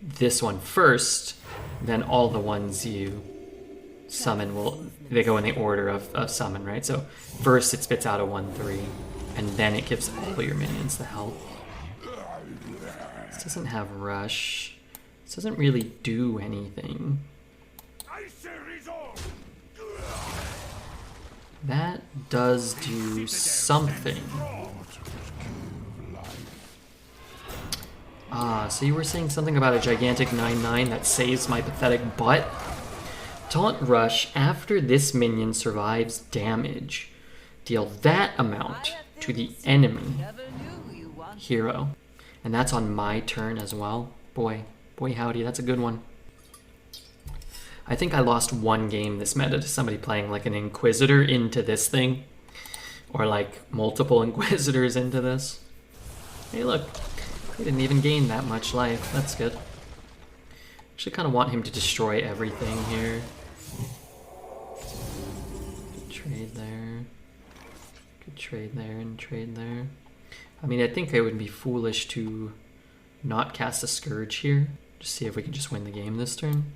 this one first, then all the ones you summon they go in the order of summon, right? So first it spits out a 1/3, and then it gives all your minions the health. This doesn't have rush. This doesn't really do anything. That does do something. So you were saying something about a gigantic 9/9 that saves my pathetic butt? Taunt Rush, after this minion survives damage, deal that amount to the enemy hero. And that's on my turn as well. Boy howdy, that's a good one. I think I lost one game this meta to somebody playing like an Inquisitor into this thing. Or like multiple Inquisitors into this. Hey look, he didn't even gain that much life. That's good. Actually kind of want him to destroy everything here. Good trade there. Good trade there and trade there. I mean, I think it would be foolish to not cast a Scourge here. Just see if we can just win the game this turn.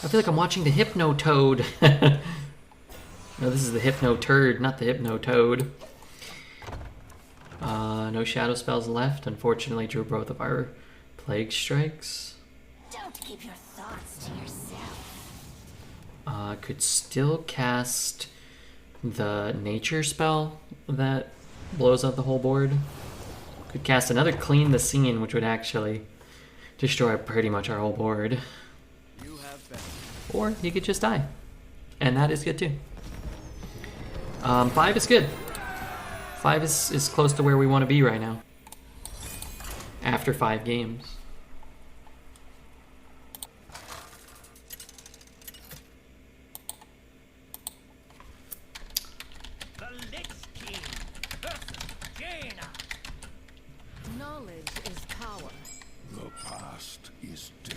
I feel like I'm watching the Hypno Toad. No, this is the Hypno Turd, not the Hypno Toad. No shadow spells left. Unfortunately, drew both of our Plague Strikes. Don't keep your thoughts to yourself. Could still cast the Nature spell that blows up the whole board. Could cast another Clean the Scene, which would actually destroy pretty much our whole board. Or he could just die. And that is good too. 5 is good. 5 is close to where we want to be right now. After 5 games. The Lich King versus Jaina. Knowledge is power. The past is dead.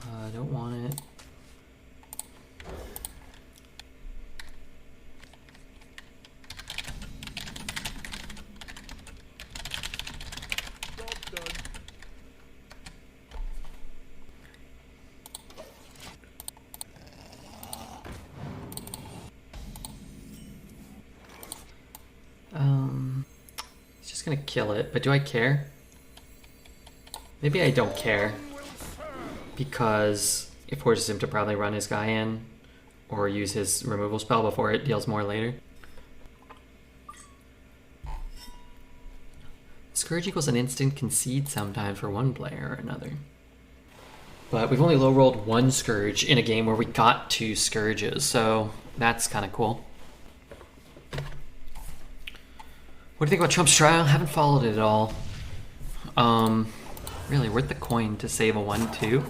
I don't want it. He's just gonna kill it, but do I care? Maybe I don't care. Because it forces him to probably run his guy in or use his removal spell before it deals more later. Scourge equals an instant concede sometimes for one player or another. But we've only low rolled one Scourge in a game where we got 2 Scourges, so that's kind of cool. What do you think about Trump's trial? Haven't followed it at all. Really worth the coin to save a 1/2.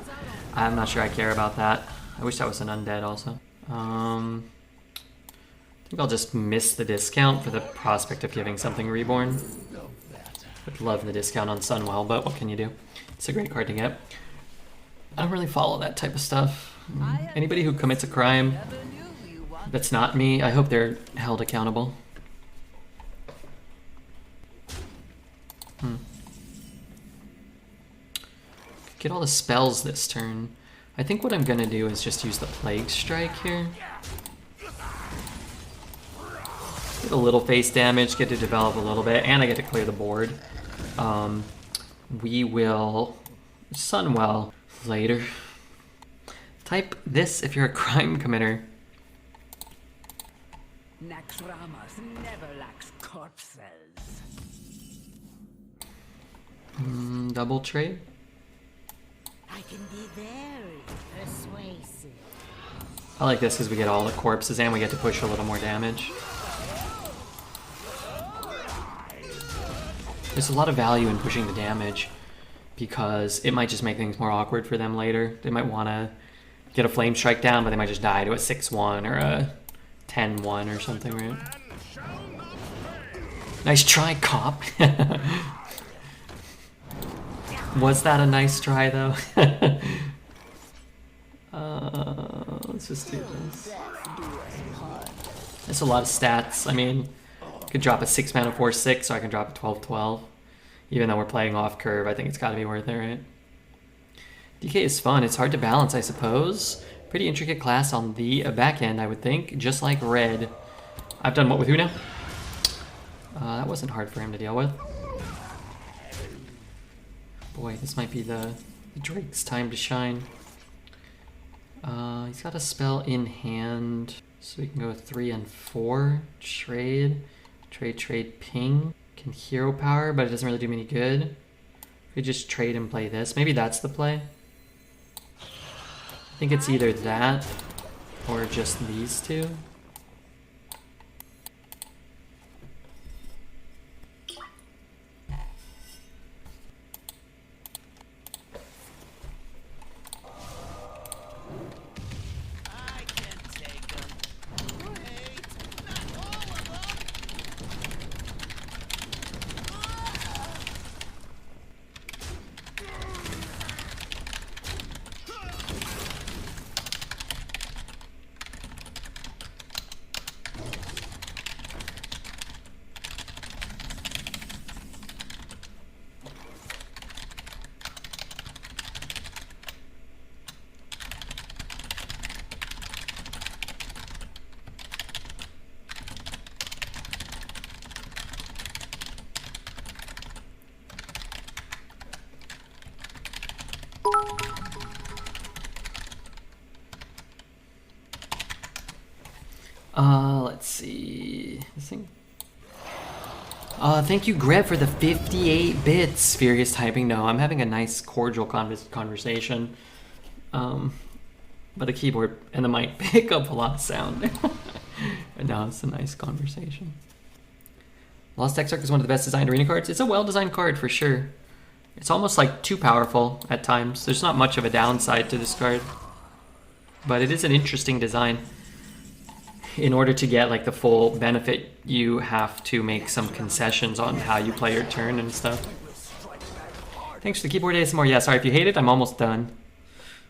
I'm not sure I care about that. I wish that was an undead also. I think I'll just miss the discount for the prospect of giving something reborn. Would love the discount on Sunwell, but what can you do? It's a great card to get. I don't really follow that type of stuff. Anybody who commits a crime that's not me, I hope they're held accountable. Get all the spells this turn. I think what I'm gonna do is just use the Plague Strike here. Get a little face damage, get to develop a little bit, and I get to clear the board. We will Sunwell later. Type this if you're a crime committer. Naxxramas never lacks corpses. Double trade. I can be very persuasive. I like this because we get all the corpses and we get to push a little more damage. There's a lot of value in pushing the damage because it might just make things more awkward for them later. They might want to get a flame strike down, but they might just die to a 6-1 or a 10-1 or something, right? Nice try, cop. Was that a nice try, though? Let's just do this. That's a lot of stats. I mean, I could drop a 6 mana 4/6, so I can drop a 12/12. Even though we're playing off curve, I think it's got to be worth it, right? DK is fun. It's hard to balance, I suppose. Pretty intricate class on the back end, I would think. Just like red. I've done what with who now? That wasn't hard for him to deal with. Boy, this might be the Drake's time to shine. He's got a spell in hand, so we can go 3 and 4. Trade, ping. Can hero power, but it doesn't really do me any good. We just trade and play this. Maybe that's the play. I think it's either that or just these two. Let's see. This thing. Thank you, Greb, for the 58 bits. Furious typing. No, I'm having a nice, cordial conversation. But the keyboard and the mic pick up a lot of sound. No, it's a nice conversation. Lost Exarch is one of the best designed arena cards. It's a well-designed card for sure. It's almost like too powerful at times. There's not much of a downside to this card, but it is an interesting design. In order to get like the full benefit, you have to make some concessions on how you play your turn and stuff. Thanks for the keyboard ASMR. Yeah, sorry if you hate it. I'm almost done.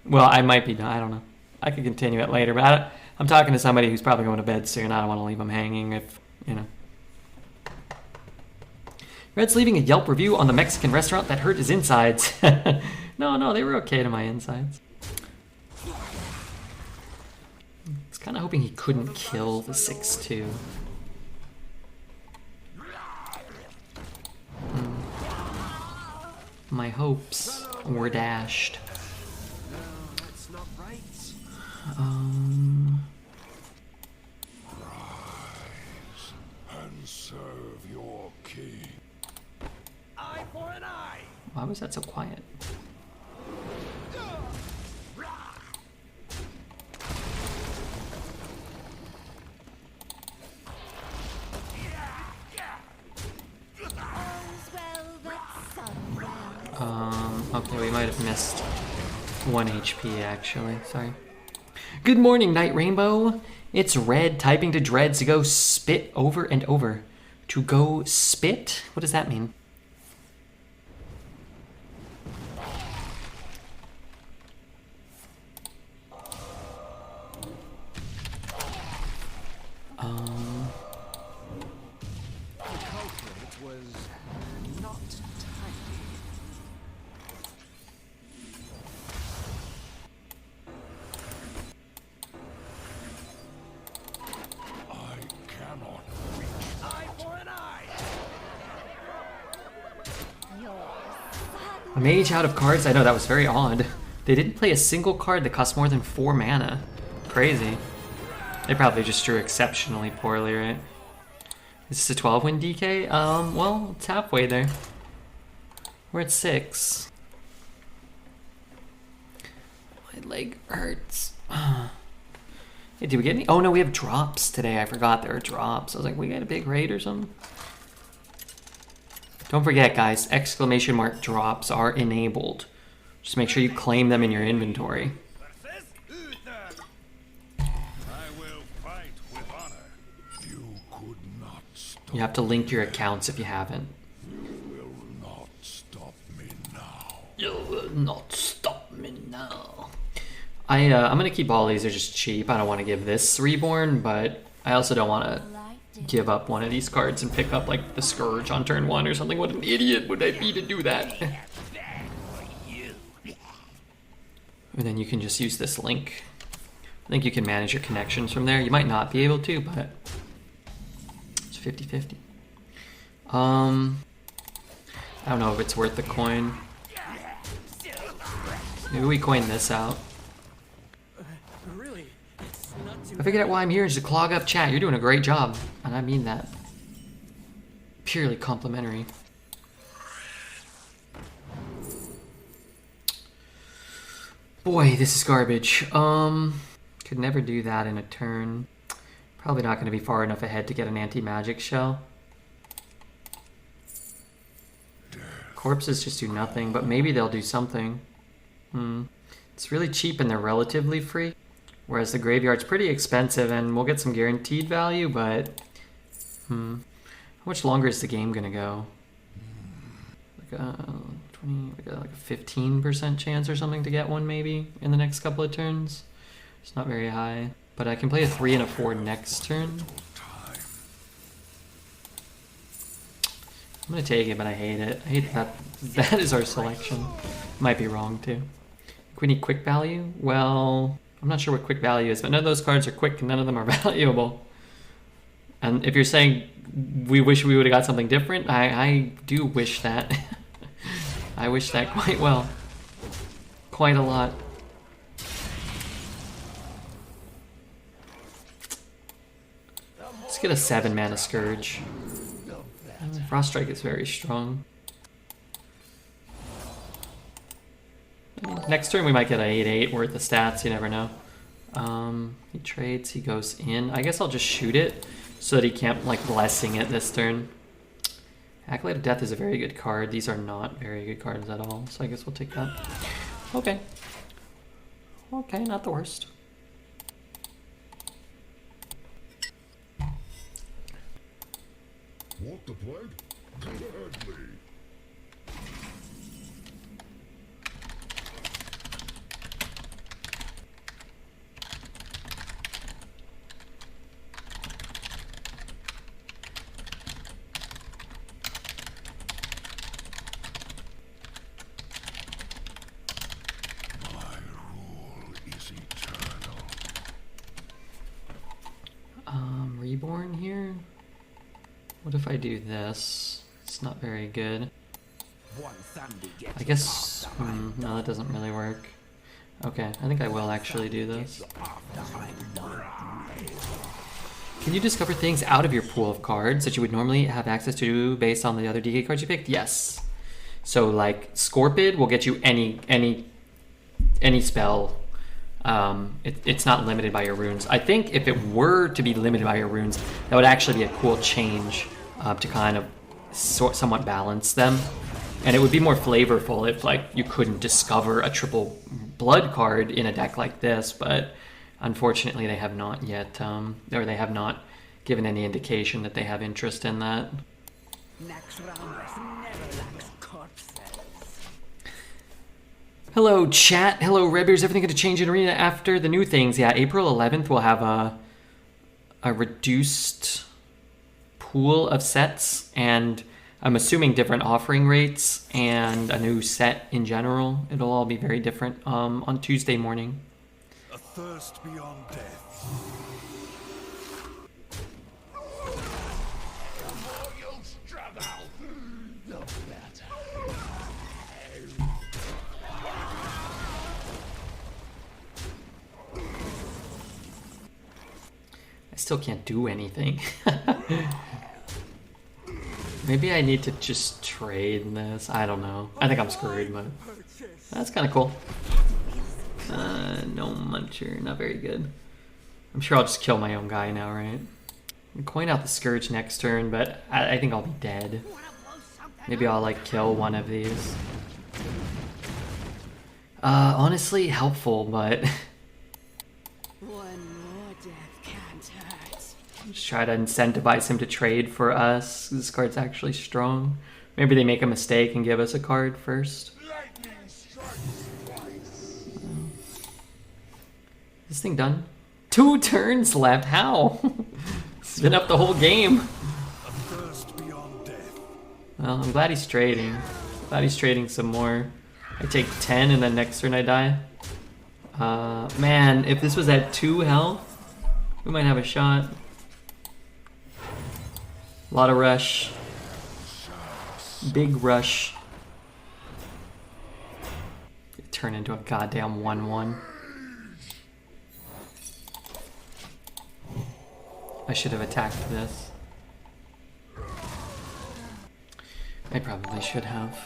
Well, I might be done. I don't know. I could continue it later, but I'm talking to somebody who's probably going to bed soon. I don't want to leave them hanging if, you know. Red's leaving a Yelp review on the Mexican restaurant that hurt his insides. No, they were okay to my insides. Kind of hoping he couldn't kill the 6-2. My hopes were dashed. Rise and serve your king. Eye for an eye. Why was that so quiet? Okay, we might have missed 1 HP actually, sorry. Good morning, Night Rainbow. It's Red typing to Dreads to go spit over and over. To go spit? What does that mean? A mage out of cards? I know, that was very odd. They didn't play a single card that cost more than 4 mana. Crazy. They probably just drew exceptionally poorly, right? Is this a 12-win DK? Well, it's halfway there. We're at 6. My leg hurts. Hey, did we get any? Oh no, we have drops today. I forgot there are drops. I was like, we got a big raid or something? Don't forget, guys, exclamation mark drops are enabled. Just make sure you claim them in your inventory. will fight with honor. You could not stop. You have to link your accounts if you haven't. You will not stop me now. You will not stop me now. I'm gonna keep all these. They're just cheap. I don't want to give this Reborn, but I also don't want to give up one of these cards and pick up like the Scourge on turn 1 or something. What an idiot would I be to do that? And then you can just use this link. I think you can manage your connections from there. You might not be able to, but it's 50-50. I don't know if it's worth the coin. Maybe we coin this out. Really? It's not too I figured out why I'm here is to clog up chat. You're doing a great job, and I mean that. Purely complimentary. Boy, this is garbage. Could never do that in a turn. Probably not going to be far enough ahead to get an anti-magic shell. Corpses just do nothing, but maybe they'll do something. It's really cheap and they're relatively free. Whereas the graveyard's pretty expensive and we'll get some guaranteed value, but... How much longer is the game going to go? Like a 15% chance or something to get one maybe in the next couple of turns. It's not very high, but I can play a 3 and a 4 next turn. I'm gonna take it, but I hate it. I hate that that is our selection. Might be wrong too. We need quick value? Well, I'm not sure what quick value is, but none of those cards are quick and none of them are valuable. And if you're saying we wish we would have got something different, I do wish that. I wish that quite well. Quite a lot. Let's get a 7 mana Scourge. Frost Strike is very strong. Next turn we might get a 8/8 worth of stats, you never know. He trades, he goes in. I guess I'll just shoot it so that he can't like blessing it this turn. Acolyte of Death is a very good card. These are not very good cards at all, so I guess we'll take that. Okay. Okay, not the worst. What the plague? Gladly. My rule is eternal. Reborn here? What if I do this? It's not very good. I guess... no, that doesn't really work. Okay, I think I will actually do this. Can you discover things out of your pool of cards that you would normally have access to based on the other DK cards you picked? Yes. So, like, Scorpid will get you any spell. It's not limited by your runes. I think if it were to be limited by your runes, that would actually be a cool change to kind of somewhat balance them. And it would be more flavorful if like you couldn't discover a triple blood card in a deck like this, but unfortunately they have not yet, or they have not given any indication that they have interest in that. Next round never lacks corpses. Hello chat, hello Rebbeers, everything going to change in Arena after the new things. Yeah, April 11th we'll have a reduced pool of sets, and I'm assuming different offering rates and a new set in general. It'll all be very different on Tuesday morning. A thirst beyond death. The more you struggle, the better. I still can't do anything. Maybe I need to just trade this. I don't know. I think I'm screwed, but that's kind of cool. No muncher, not very good. I'm sure I'll just kill my own guy now, right? I'm coin out the Scourge next turn, but I think I'll be dead. Maybe I'll like kill one of these. Honestly, helpful, but One more death contact. Just try to incentivize him to trade for us. This card's actually strong. Maybe they make a mistake and give us a card first. This thing done? 2 turns left. How? It's been up the whole game. Well, I'm glad he's trading. Glad he's trading some more. I take 10 and then next turn I die. Man, if this was at 2 health, we might have a shot. A lot of rush. Big rush. Turn into a goddamn 1-1. I should have attacked this. I probably should have.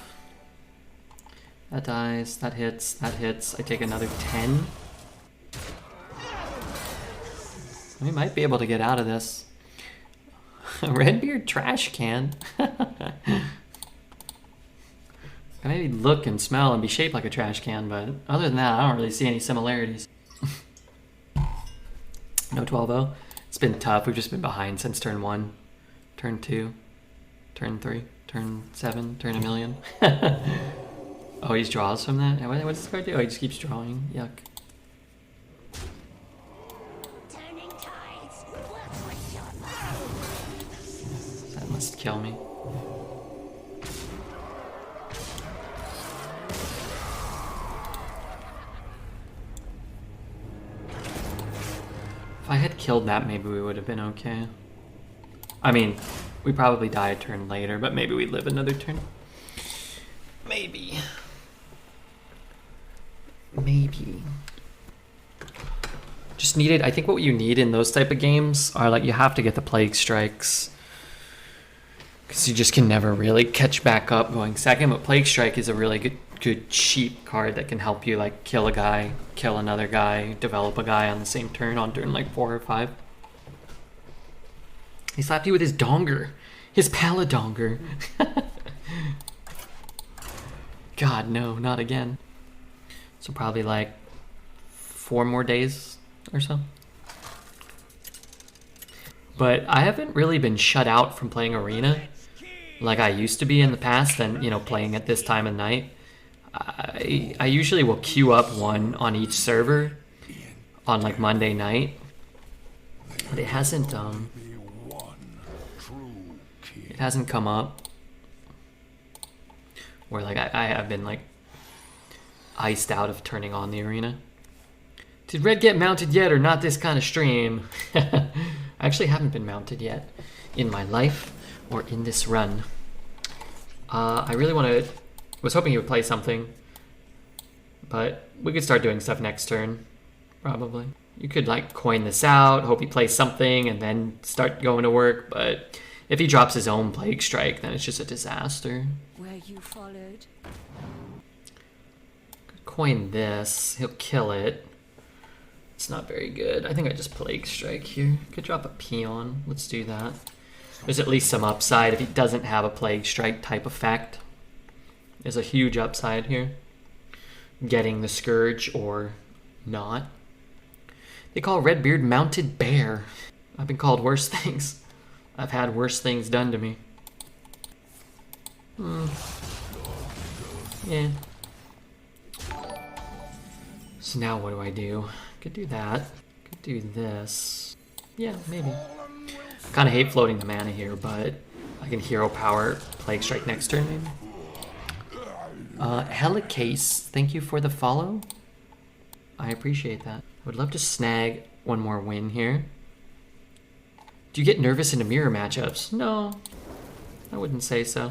That dies, that hits, that hits. I take another 10. We might be able to get out of this. Redbeard trash can. I maybe look and smell and be shaped like a trash can, but other than that, I don't really see any similarities. No 12-0. It's been tough. We've just been behind since turn 1, turn 2, turn 3, turn 7, turn a million. Oh, he draws from that? What does this card do? Oh, he just keeps drawing. Yuck. Turning tides will break your That must kill me. If I had killed that, maybe we would have been okay. I mean, we probably die a turn later, but maybe we live another turn. Maybe. Maybe. Just needed, I think what you need in those type of games are like, you have to get the Plague Strikes. Because you just can never really catch back up going second, but Plague Strike is a really good cheap card that can help you like kill a guy, kill another guy, develop a guy on the same turn on turn like 4 or 5. He slapped you with his donger. His Paladonger. God, no, not again. So probably like 4 more days or so. But I haven't really been shut out from playing Arena like I used to be in the past, and you know, playing at this time of night. I usually will queue up one on each server on like Monday night. But it hasn't come up where like I have been like iced out of turning on the Arena. Did Red get mounted yet, or not this kind of stream? I actually haven't been mounted yet in my life or in this run. I really was hoping he would play something, but we could start doing stuff next turn, probably. You could like coin this out, hope he plays something, and then start going to work, but if he drops his own Plague Strike, then it's just a disaster. Where you followed? Coin this, he'll kill it. It's not very good. I think I just Plague Strike here. Could drop a Peon. Let's do that. There's at least some upside if he doesn't have a Plague Strike type effect. There's a huge upside here. Getting the Scourge or not. They call Redbeard Mounted Bear. I've been called worse things. I've had worse things done to me. Yeah. So now what do I do? Could do that. Could do this. Yeah, maybe. Kind of hate floating the mana here, but I can hero power Plague Strike next turn, maybe. Helicase, thank you for the follow. I appreciate that. I would love to snag one more win here. Do you get nervous in the mirror matchups? No, I wouldn't say so.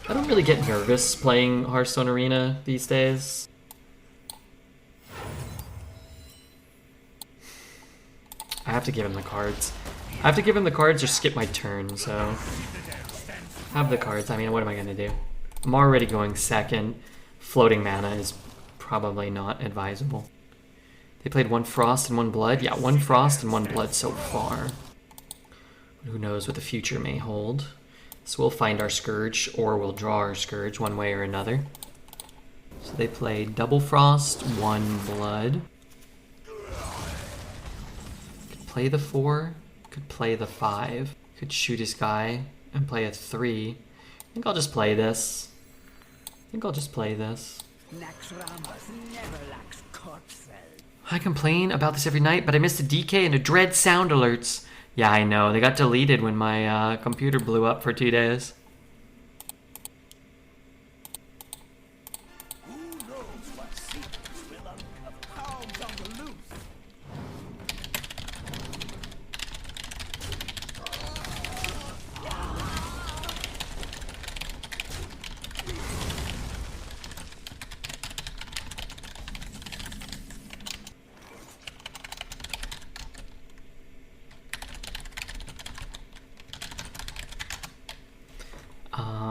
I don't really get nervous playing Hearthstone Arena these days. I have to give him the cards. I have to give him the cards or skip my turn, so... Have the cards. I mean, what am I going to do? I'm already going second. Floating mana is probably not advisable. They played 1 Frost and 1 Blood. Yeah, 1 Frost and 1 Blood so far. Who knows what the future may hold. So we'll find our Scourge, or we'll draw our Scourge one way or another. So they played double Frost, 1 Blood. play the 4. Could play the 5. Could shoot his guy and play a 3. I think I'll just play this. Naxxramas never lacks corpses. I complain about this every night, but I missed a DK and a dread sound alerts. Yeah, I know. They got deleted when my computer blew up for 2 days. Who knows what secrets will uncover? Calms on the loose.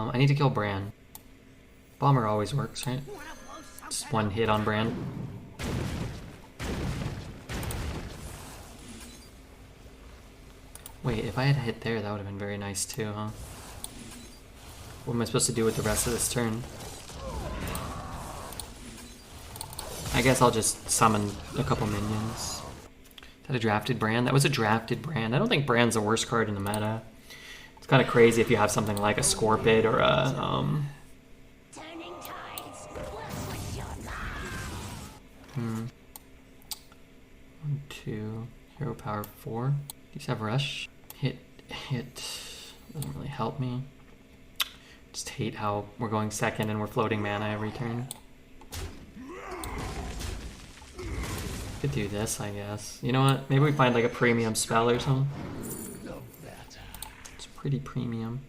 I need to kill Bran. Bomber always works, right? Just one hit on Bran. Wait, if I had hit there, that would have been very nice too, huh? What am I supposed to do with the rest of this turn? I guess I'll just summon a couple minions. Is that a drafted Bran? That was a drafted Bran. I don't think Bran's the worst card in the meta. It's kind of crazy if you have something like a Scorpid or a, Turning tides will switch your mind. 1, 2, hero power 4. These have rush. Hit. Doesn't really help me. Just hate how we're going second and we're floating mana every turn. Could do this, I guess. You know what? Maybe we find like a premium spell or something. It's pretty premium.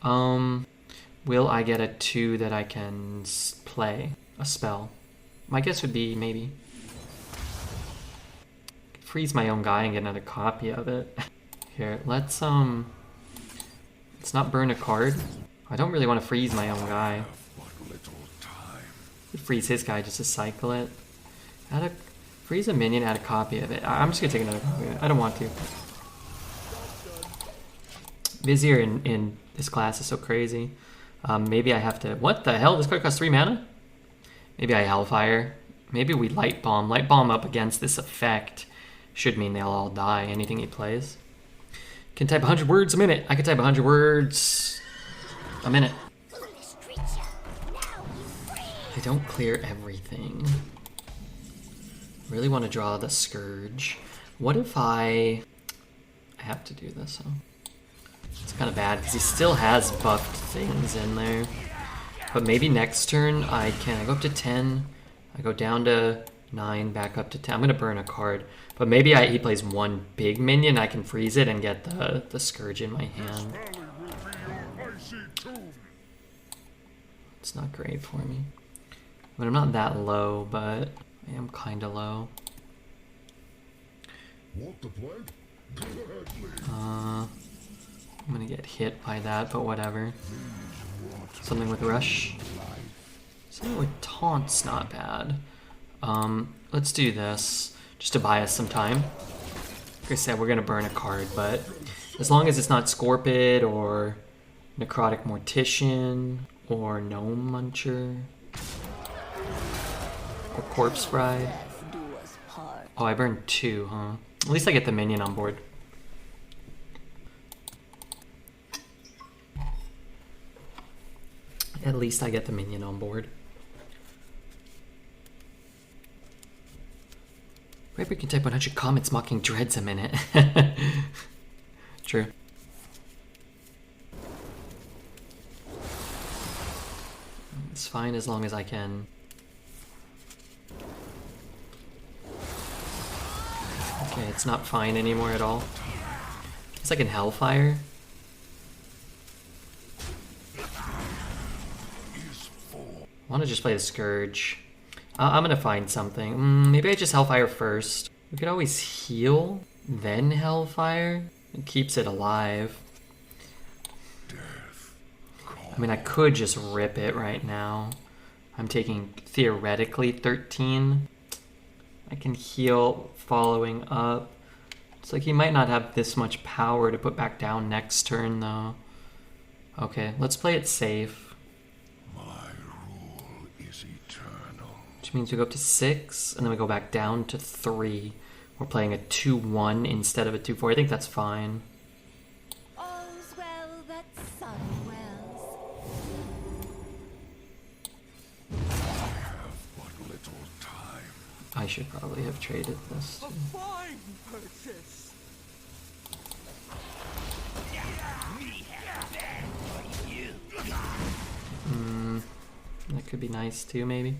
Will I get a 2 that I can play? A spell? My guess would be maybe. Freeze my own guy and get another copy of it. Here, let's not burn a card. I don't really want to freeze my own guy. Freeze his guy just to cycle it. Freeze a minion, add a copy of it. I'm just gonna take another copy of it. I don't want to. Vizier in this class is so crazy. Maybe I have to... What the hell? This card costs 3 mana? Maybe I Hellfire. Maybe we Light Bomb. Light Bomb up against this effect should mean they'll all die. Anything he plays. Can type 100 words a minute. I can type 100 words a minute. I don't clear everything. Really want to draw the Scourge. What if I have to do this, huh? It's kind of bad because he still has buffed things in there. But maybe next turn I go up to 10. I go down to 9, back up to 10. I'm going to burn a card. But maybe he plays one big minion. I can freeze it and get the Scourge in my hand. It's not great for me. I mean, I'm not that low, but I am kind of low. I'm gonna get hit by that, but whatever. Something with Rush. Something with Taunt's not bad. Let's do this, just to buy us some time. Like I said, we're gonna burn a card, but as long as it's not Scorpid or Necrotic Mortician or Gnome Muncher or Corpse Bride. Oh, I burned 2, huh? At least I get the minion on board. At least I get the minion on board. Maybe we can type 100 comments mocking dreads a minute. True. It's fine as long as I can. Okay, it's not fine anymore at all. It's like in Hellfire. I want to just play the Scourge. I'm going to find something. Maybe I just Hellfire first. We could always heal, then Hellfire. It keeps it alive. I mean, I could just rip it right now. I'm taking, theoretically, 13. I can heal following up. It's like he might not have this much power to put back down next turn, though. Okay, let's play it safe. Which means we go up to 6, and then we go back down to 3. We're playing a 2-1 instead of a 2-4. I think that's fine. All's well that sun wells. But little time. I should probably have traded this. A fine purchase. That could be nice too, maybe.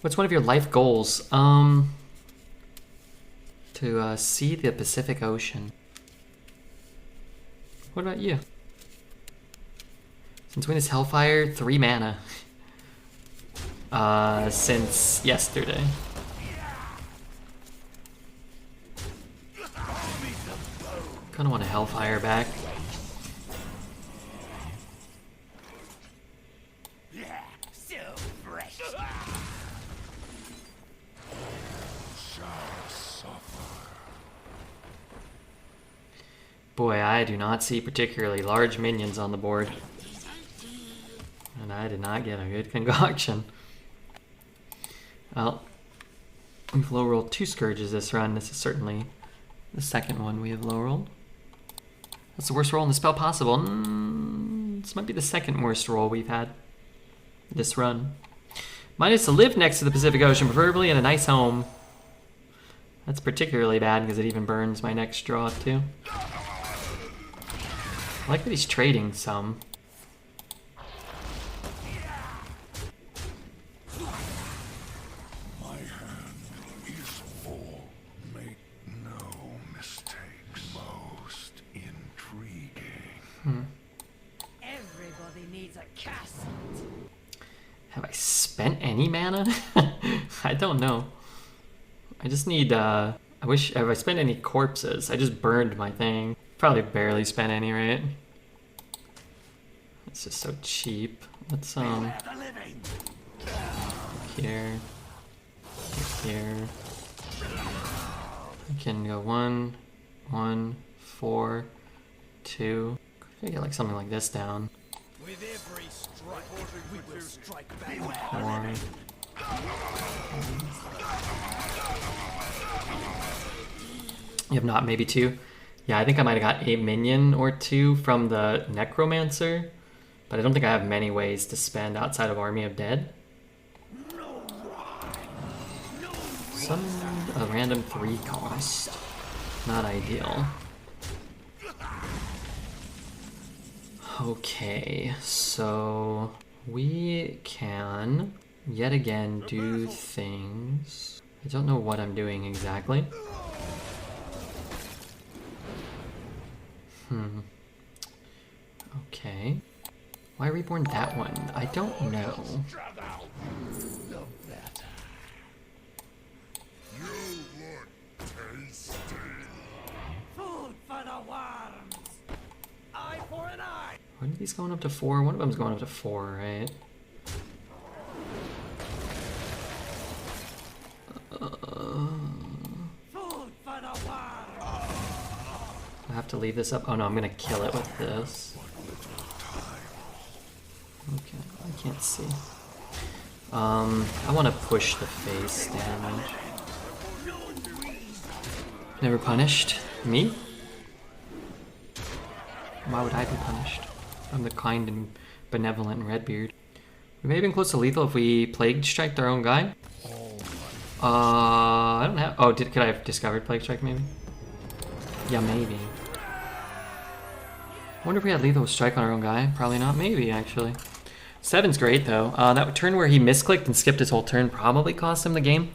What's one of your life goals? To see the Pacific Ocean. What about you? Since when is Hellfire 3 mana? Since yesterday. Kinda want a Hellfire back. So fresh. Boy, I do not see particularly large minions on the board. And I did not get a good concoction. Well, we've low rolled 2 Scourges this run. This is certainly the second one we have low rolled. That's the worst roll in the spell possible. This might be the second worst roll we've had this run. Mine is to live next to the Pacific Ocean, preferably in a nice home. That's particularly bad because it even burns my next draw too. I like that he's trading some. My hand is full. Make no mistakes. Most intriguing. Everybody needs a castle. Have I spent any mana? I don't know. I just need, I wish, have I spent any corpses? I just burned my thing. Probably barely spent any, right? It's just so cheap. Let's, here. Here. I can go 1, 1, 4, 2. I get like something like this down. With every strike, we will strike back. 4. You have not maybe 2? Yeah, I think I might have got a minion or 2 from the Necromancer, but I don't think I have many ways to spend outside of Army of Dead. Some a random 3 cost. Not ideal. Okay, so we can yet again do things. I don't know what I'm doing exactly. Okay. Why reborn that one? I don't know. Food for the worms. Eye for an eye. One of these going up to 4? One of them's going up to 4, right? Food for the worms. I have to leave this up. Oh no, I'm gonna kill it with this. Okay, I can't see. I want to push the face damage. Never punished? Me? Why would I be punished? I'm the kind and benevolent Redbeard. We may have been close to lethal if we Plague Striked our own guy. I don't have... Oh, could I have discovered Plague Strike maybe? Yeah, maybe. I wonder if we had lethal strike on our own guy. Probably not. Maybe, actually. 7's great, though. That turn where he misclicked and skipped his whole turn probably cost him the game.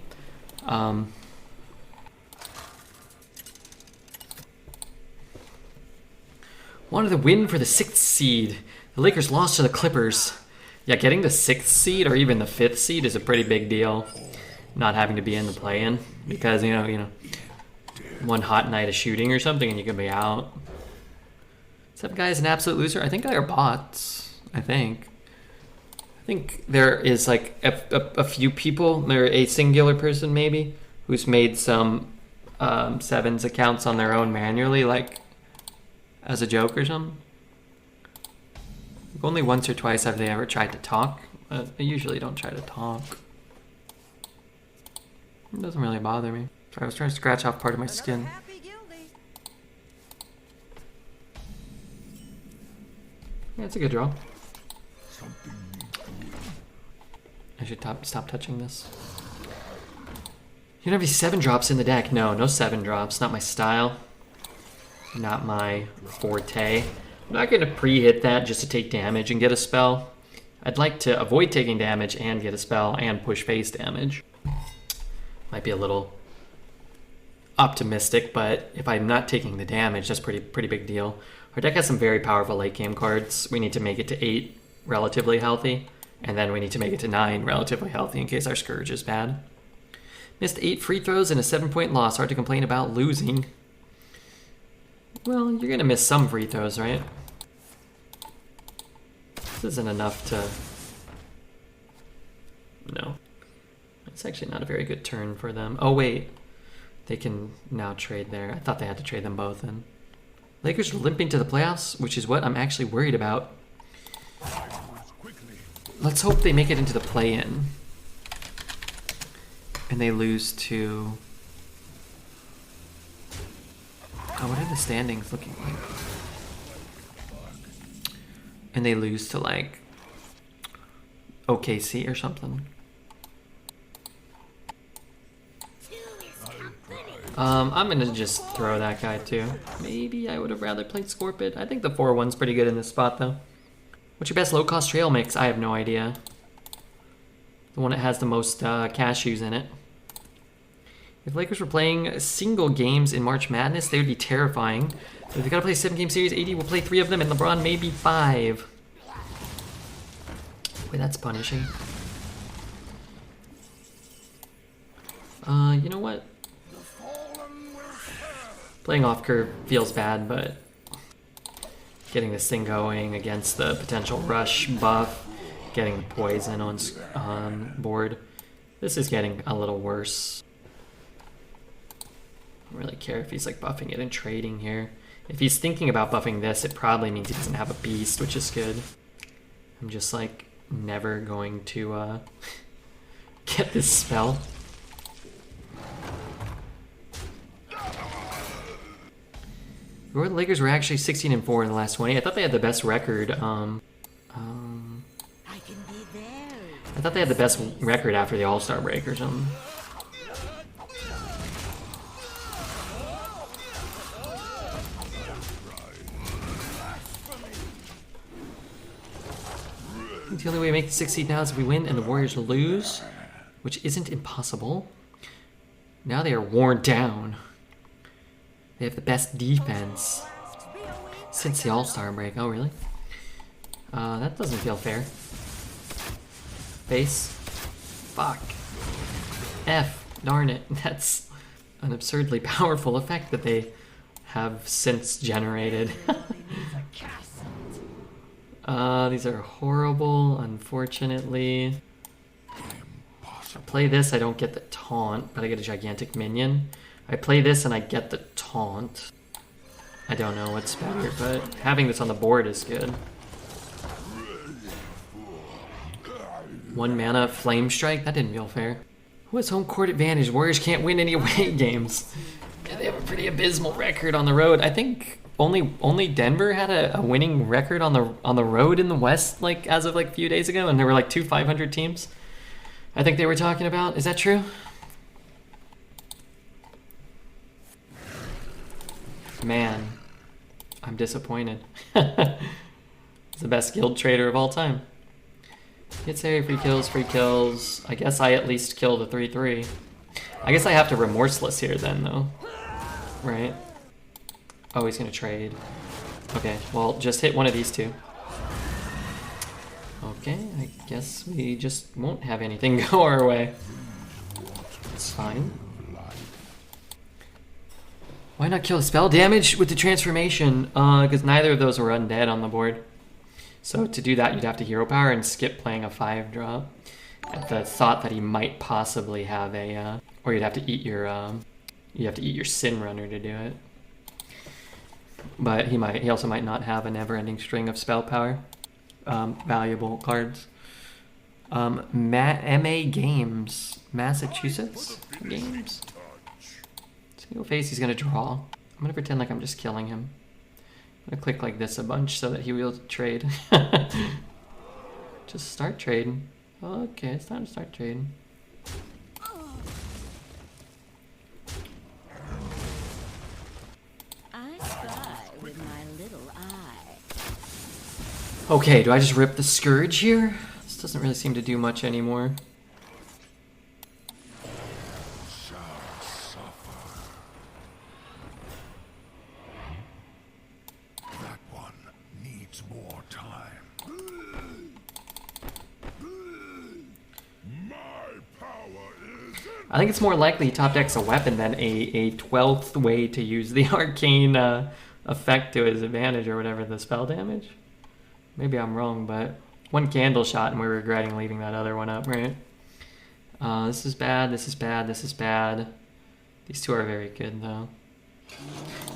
Wanted the win for the 6th seed. The Lakers lost to the Clippers. Yeah, getting the 6th seed or even the 5th seed is a pretty big deal. Not having to be in the play-in because, you know, one hot night of shooting or something and you can be out. 7 guy is an absolute loser. I think they're bots. I think there is like a few people, there a singular person maybe, who's made some 7's accounts on their own manually, like as a joke or something. Only once or twice have they ever tried to talk. They usually don't try to talk. It doesn't really bother me. Sorry, I was trying to scratch off part of my Another skin. happy guildie. Yeah, it's a good draw. I should stop touching this. You don't have any 7-drops in the deck. No 7-drops. Not my style. Not my forte. I'm not going to pre-hit that just to take damage and get a spell. I'd like to avoid taking damage and get a spell and push face damage. Might be a little optimistic, but if I'm not taking the damage, that's pretty big deal. Our deck has some very powerful late game cards. We need to make it to 8 relatively healthy, and then we need to make it to 9 relatively healthy in case our Scourge is bad. Missed 8 free throws and a 7-point loss. Hard to complain about losing. Well, you're gonna miss some free throws, right? This isn't enough to... No. It's actually not a very good turn for them. Oh, wait. They can now trade there. I thought they had to trade them both in. Lakers are limping to the playoffs, which is what I'm actually worried about. Let's hope they make it into the play-in. And they lose to... Oh, what are the standings looking like? And they lose to, like, OKC or something. I'm gonna just throw that guy too. Maybe I would have rather played Scorpid. I think the 4-1's pretty good in this spot though. What's your best low-cost trail mix? I have no idea. The one that has the most cashews in it. If Lakers were playing single games in March Madness, they would be terrifying. But if they gotta play a 7-game series, AD will play 3 of them and LeBron maybe 5. Wait, that's punishing. You know what? Playing off curve feels bad, but getting this thing going against the potential rush buff, getting the poison on board, this is getting a little worse. I don't really care if he's like buffing it and trading here. If he's thinking about buffing this, it probably means he doesn't have a beast, which is good. I'm just like never going to get this spell. The Lakers were actually 16-4 in the last 20. I thought they had the best record. I can be there. I thought they had the best record after the All-Star break or something. I think the only way to make the 6th seed now is if we win and the Warriors lose, which isn't impossible. Now they are worn down. They have the best defense since the All-Star break. Oh, really? That doesn't feel fair. Base. Fuck. F. Darn it. That's an absurdly powerful effect that they have since generated. These are horrible, unfortunately. If I play this, I don't get the taunt, but I get a gigantic minion. I play this and I get the taunt. I don't know what's better, but having this on the board is good. 1 mana Flame Strike? That didn't feel fair. Who has home court advantage? Warriors can't win any away games. Yeah, they have a pretty abysmal record on the road. I think only Denver had a winning record on the road in the West, like as of like a few days ago, and there were like 2 500 teams. I think they were talking about. Is that true? Man, I'm disappointed. It's the best guild trader of all time. Hits area, free kills. I guess I at least killed a 3-3. I guess I have to remorseless here then, though. Right? Oh, he's gonna trade. Okay, well, just hit one of these two. Okay, I guess we just won't have anything go our way. It's fine. Why not kill spell damage with the transformation? Because neither of those were undead on the board. So to do that, you'd have to hero power and skip playing a 5-drop. At the thought that he might possibly have a, or you'd have to eat your, Sin Runner to do it. But he also might not have a never-ending string of spell power, valuable cards. MA Games, Massachusetts Games. He'll face, he's gonna draw. I'm gonna pretend like I'm just killing him. I'm gonna click like this a bunch so that he will trade. Just start trading. Okay, it's time to start trading. I spy with my little eye. Okay, do I just rip the Scourge here? This doesn't really seem to do much anymore. I think it's more likely he top decks a weapon than a 12th way to use the arcane effect to his advantage or whatever, the spell damage. Maybe I'm wrong, but one candle shot and we're regretting leaving that other one up, right? This is bad, this is bad, this is bad. These two are very good though.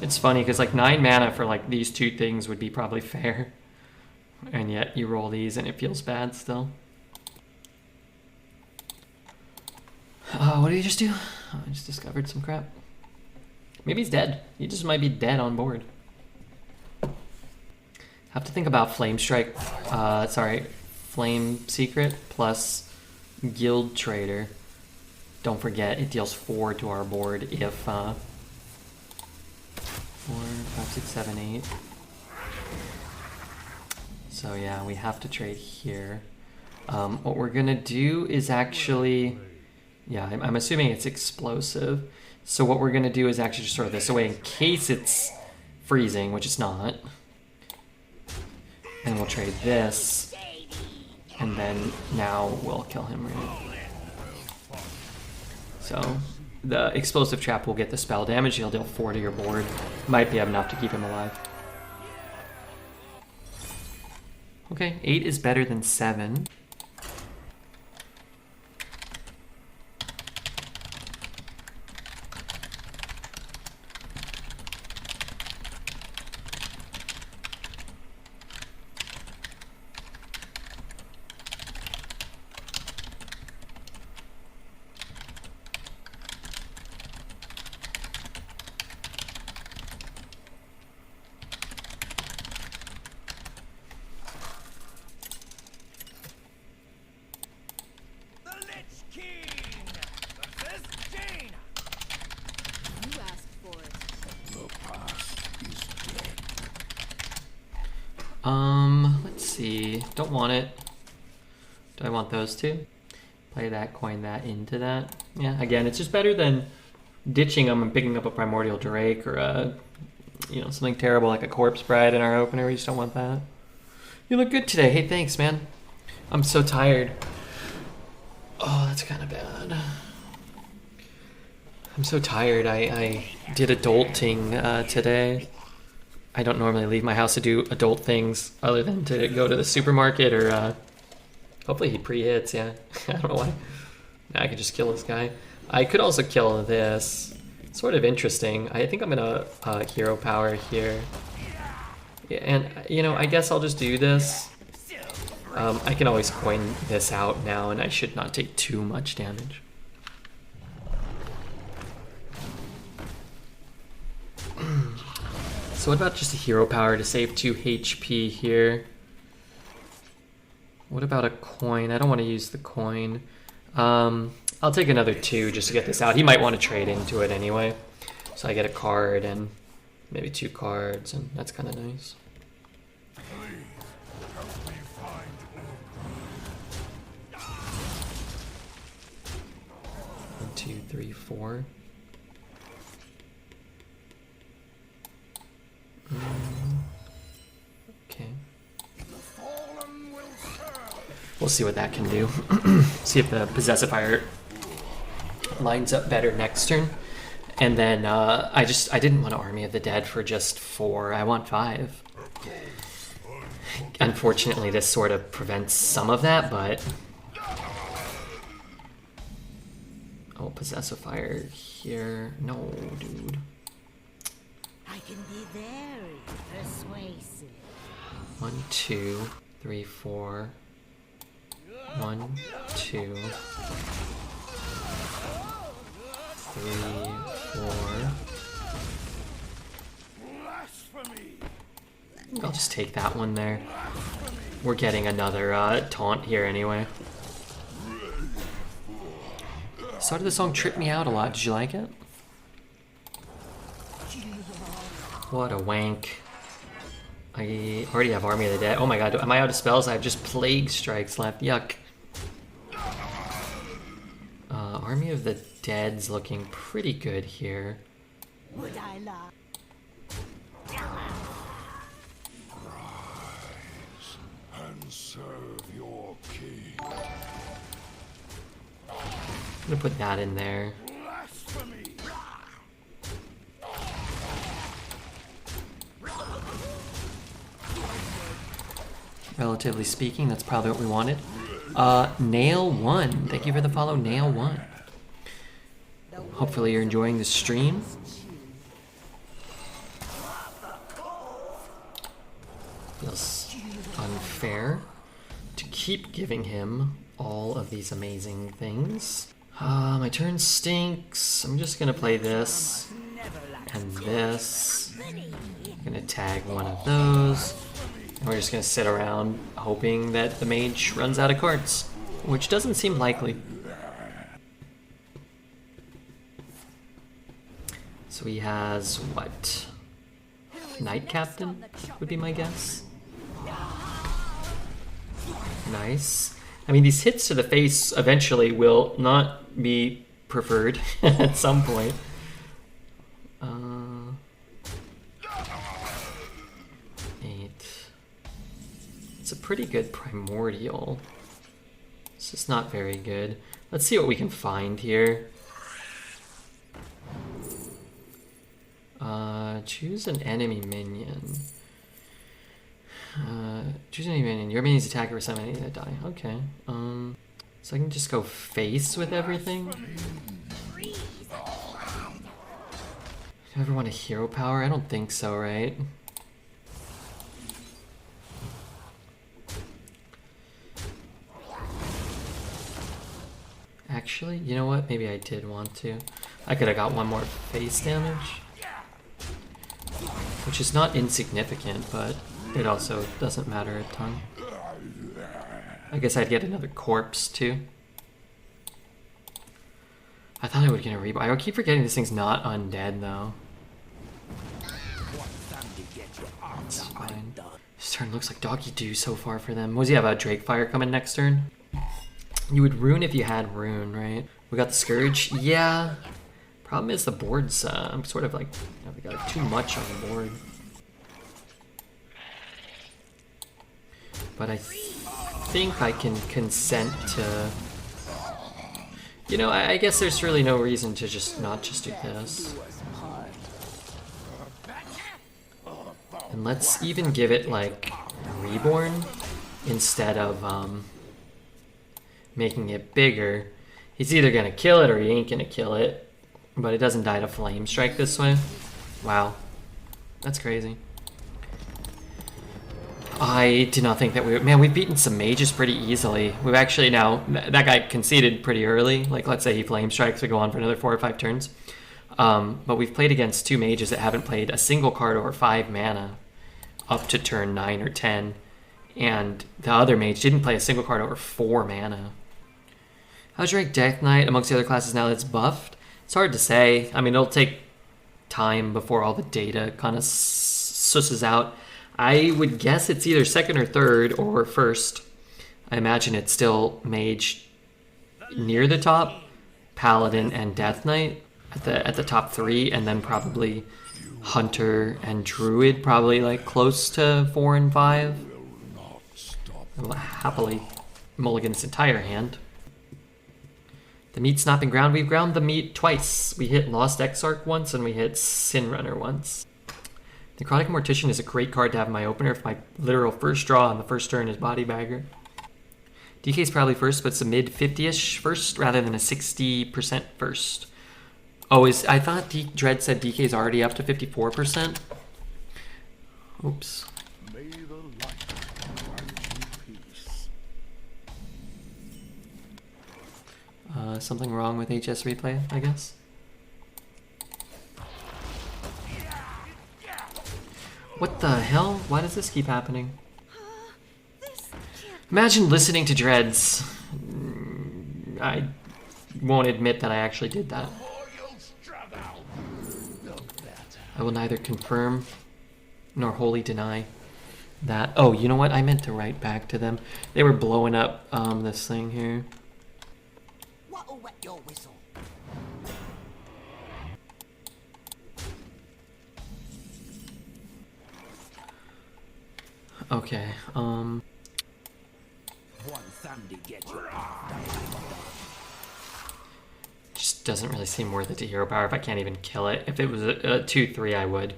It's funny because like 9 mana for like these two things would be probably fair. And yet you roll these and it feels bad still. What did he just do? Oh, I just discovered some crap. Maybe he's dead. He just might be dead on board. Have to think about Flame Strike, Flame Secret plus Guild Trader. Don't forget, it deals 4 to our board if 4, 5, 6, 7, 8. So yeah, we have to trade here. What we're gonna do is actually, yeah, I'm assuming it's explosive. So what we're gonna do is actually just throw this away in case it's freezing, which it's not. And we'll trade this, and then now we'll kill him, right? So the explosive trap will get the spell damage. He'll deal 4 to your board. Might be enough to keep him alive. Okay, 8 is better than 7. Let's see. Don't want it. Do I want those two? Play that, coin that into that. Yeah, again, it's just better than ditching them and picking up a Primordial Drake or a, something terrible like a Corpse Bride in our opener. We just don't want that. You look good today. Hey, thanks, man. I'm so tired. Oh, that's kind of bad. I'm so tired. I did adulting today. I don't normally leave my house to do adult things other than to go to the supermarket or hopefully he pre-hits, yeah. I don't know why. Now I could just kill this guy. I could also kill this. It's sort of interesting. I think I'm gonna hero power here. Yeah, and I guess I'll just do this. I can always coin this out now and I should not take too much damage. So what about just a hero power to save 2 HP here? What about a coin? I don't want to use the coin. I'll take another 2 just to get this out. He might want to trade into it anyway. So I get a card and maybe 2 cards, and that's kind of nice. 1, 2, 3, 4. Okay. We'll see what that can do. See if the Possessifier lines up better next turn. And then I didn't want to Army of the Dead for just 4. I want 5. Unfortunately, this sort of prevents some of that, but... Oh, Possessifier here. No, dude. I can be very persuasive. 1, 2, 3, 4. 1, 2, 3, 4. I'll just take that one there. We're getting another taunt here anyway. Started the song Trip Me Out a lot. Did you like it? What a wank. I already have Army of the Dead. Oh my god, am I out of spells? I have just Plague Strikes left. Yuck. Army of the Dead's looking pretty good here. Would I lie? And serve your king. I'm gonna put that in there. Blasphemy! Relatively speaking, that's probably what we wanted. Nail1. Thank you for the follow, Nail1. Hopefully you're enjoying the stream. Feels unfair to keep giving him all of these amazing things. My turn stinks. I'm just gonna play this and this. I'm gonna tag one of those. And we're just gonna sit around hoping that the mage runs out of cards, which doesn't seem likely. So he has what? Knight Captain would be my guess. Nice. I mean, these hits to the face eventually will not be preferred at some point. 8. It's a pretty good primordial. It's just not very good. Let's see what we can find here. Choose an enemy minion. Choose an enemy minion. Your minion's attack or summon any that die. Okay. So I can just go face with everything. Do I ever want a hero power? I don't think so, right? Actually, you know what? Maybe I did want to. I could have got one more face damage. Which is not insignificant, but it also doesn't matter a ton. I guess I'd get another corpse, too. I thought I would get a rebuy. I keep forgetting this thing's not undead, though. That's fine. This turn looks like doggy do so far for them. What does he have? A Drakefire coming next turn? You would rune if you had rune, right? We got the Scourge. Yeah. Problem is the board's, I'm sort of like, you know, we got too much on the board. But I think I can consent to, you know, I guess there's really no reason to just not just do this. And let's even give it like Reborn instead of making it bigger. He's either gonna kill it or he ain't gonna kill it. But it doesn't die to Flame Strike this way. Wow. That's crazy. I did not think that we would... Man, we've beaten some mages pretty easily. We've actually now... That guy conceded pretty early. Like, let's say he Flame Strikes, we go on for another 4 or 5 turns. But we've played against 2 mages that haven't played a single card over 5 mana up to turn 9 or 10. And the other mage didn't play a single card over 4 mana. How's your Death Knight amongst the other classes now that's buffed? It's hard to say. I mean, it'll take time before all the data kind of susses out. I would guess it's either second or third or first. I imagine it's still Mage near the top, Paladin and Death Knight at the top 3, and then probably Hunter and Druid probably like close to 4 and 5. I'll happily mulligan this entire hand. The meat snapping ground. We've ground the meat twice. We hit Lost Exarch once and we hit Sin Runner once. Necrotic Mortician is a great card to have in my opener if my literal first draw on the first turn is Body Bagger. DK's probably first, but it's a mid 50-ish first rather than a 60% first. Oh, I thought Dread said DK's already up to 54%. Oops. May the light grant you peace. Something wrong with HS Replay, I guess. What the hell? Why does this keep happening? This can't. Imagine listening to Dreads. I won't admit that I actually did that. I will neither confirm nor wholly deny that. Oh, you know what? I meant to write back to them. They were blowing up this thing here. What'll wet your whistle? Okay, One Sandy gets you. just doesn't really seem worth it to hero power if I can't even kill it. If it was a 2-3, I would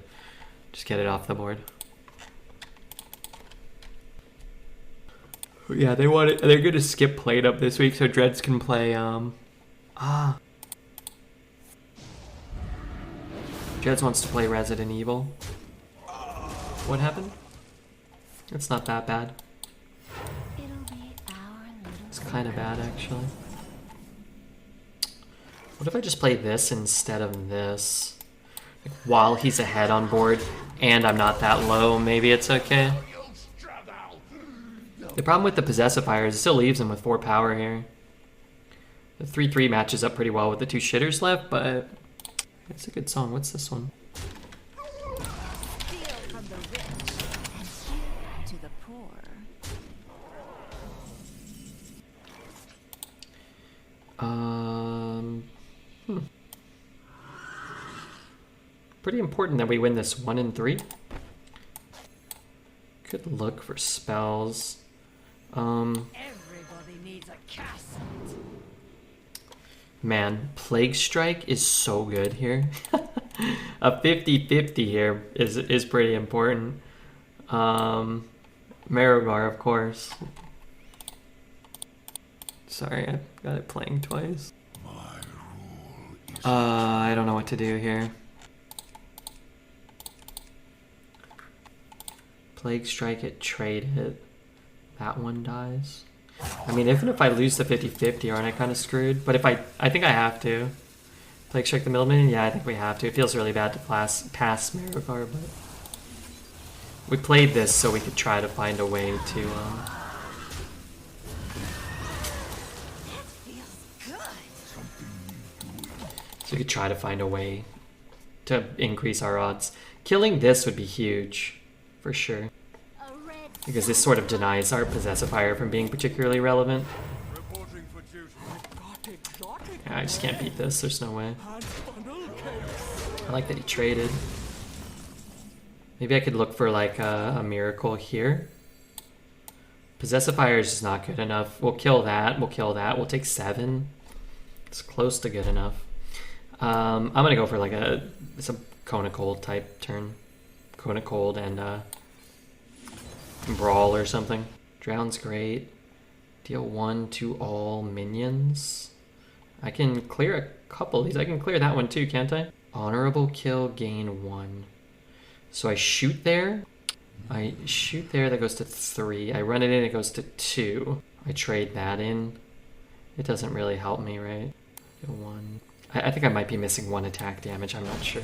just get it off the board. Yeah, they're gonna skip Played Up this week so Dreads can play Dreads wants to play Resident Evil. What happened? It's not that bad. It'll be our little. It's kind of bad, actually. What if I just play this instead of this? Like, while he's ahead on board, and I'm not that low, maybe it's okay. The problem with the Possessifier is it still leaves him with 4 power here. The 3-3 matches up pretty well with the 2 shitters left, but it's a good song. What's this one? Steal from the rich and give to the poor. Pretty important that we win this 1 and 3. Could look for spells. Everybody needs a castle. Man, Plague Strike is so good here. A 50-50 here is pretty important. Marigar, of course. Sorry, I got it playing twice. I don't know what to do here. Plague Strike it, trade it. That one dies. I mean, even if I lose the 50-50, aren't I kind of screwed? But if I think I have to. Plague Strike the middle minion? Yeah, I think we have to. It feels really bad to pass Marigar, but we played this so we could try to find a way to so we could try to find a way to increase our odds. Killing this would be huge, for sure. Because this sort of denies our Possessifier from being particularly relevant. Reporting for duty. Yeah, I just can't beat this, there's no way. I like that he traded. Maybe I could look for like a miracle here. Possessifier is just not good enough. We'll kill that, we'll take 7. It's close to good enough. I'm gonna go for like some Cone of Cold type turn. Cone of Cold and Brawl or something. Drown's great. Deal 1 to all minions. I can clear a couple of these. I can clear that one too, can't I? Honorable kill, gain 1. So I shoot there. That goes to 3. I run it in, it goes to 2. I trade that in. It doesn't really help me, right? 1. I think I might be missing 1 attack damage, I'm not sure.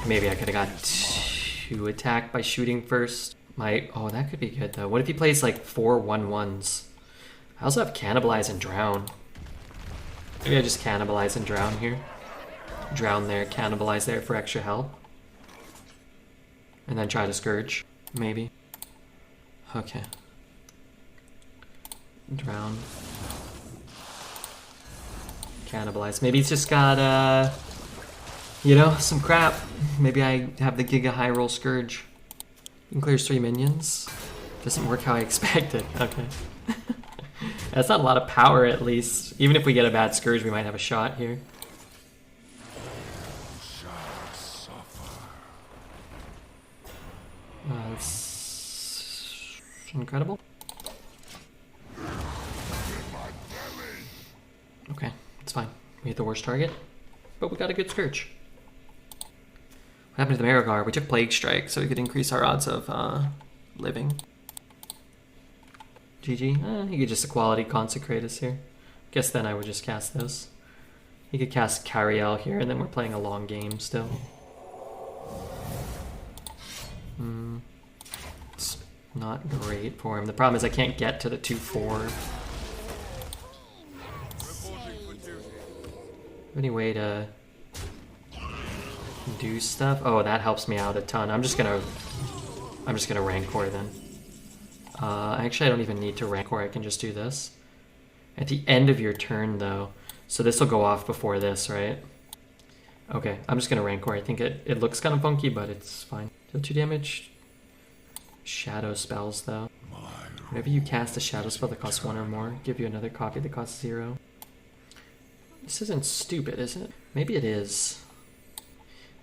Maybe I could have got 2 attack by shooting first. Oh, that could be good though. What if he plays like 4 1/1s? I also have Cannibalize and Drown. Maybe I just Cannibalize and Drown here. Drown there, Cannibalize there for extra help. And then try to Scourge, maybe. Okay. Drown. Cannibalize. Maybe he's just got, you know, some crap. Maybe I have the Giga High Roll Scourge. And clears 3 minions. Doesn't work how I expected. Okay. That's not a lot of power, at least. Even if we get a bad Scourge, we might have a shot here. That's incredible. Okay, it's fine. We hit the worst target, but we got a good Scourge. What happened to the Marigar? We took Plague Strike so we could increase our odds of living. GG. He could just Equality Consecrate us here. Guess then I would just cast this. He could cast Cariel here, and then we're playing a long game still. It's not great for him. The problem is I can't get to the 2/4. Any way to do stuff? Oh, that helps me out a ton. I'm just gonna Rancor then. Actually, I don't even need to Rancor. I can just do this. At the end of your turn, though. So this will go off before this, right? Okay, I'm just gonna Rancor. I think it looks kind of funky, but it's fine. Deal 2 damage. Shadow spells, though. Whenever you cast a shadow spell that costs 1 or more, give you another copy that costs 0. This isn't stupid, is it? Maybe it is.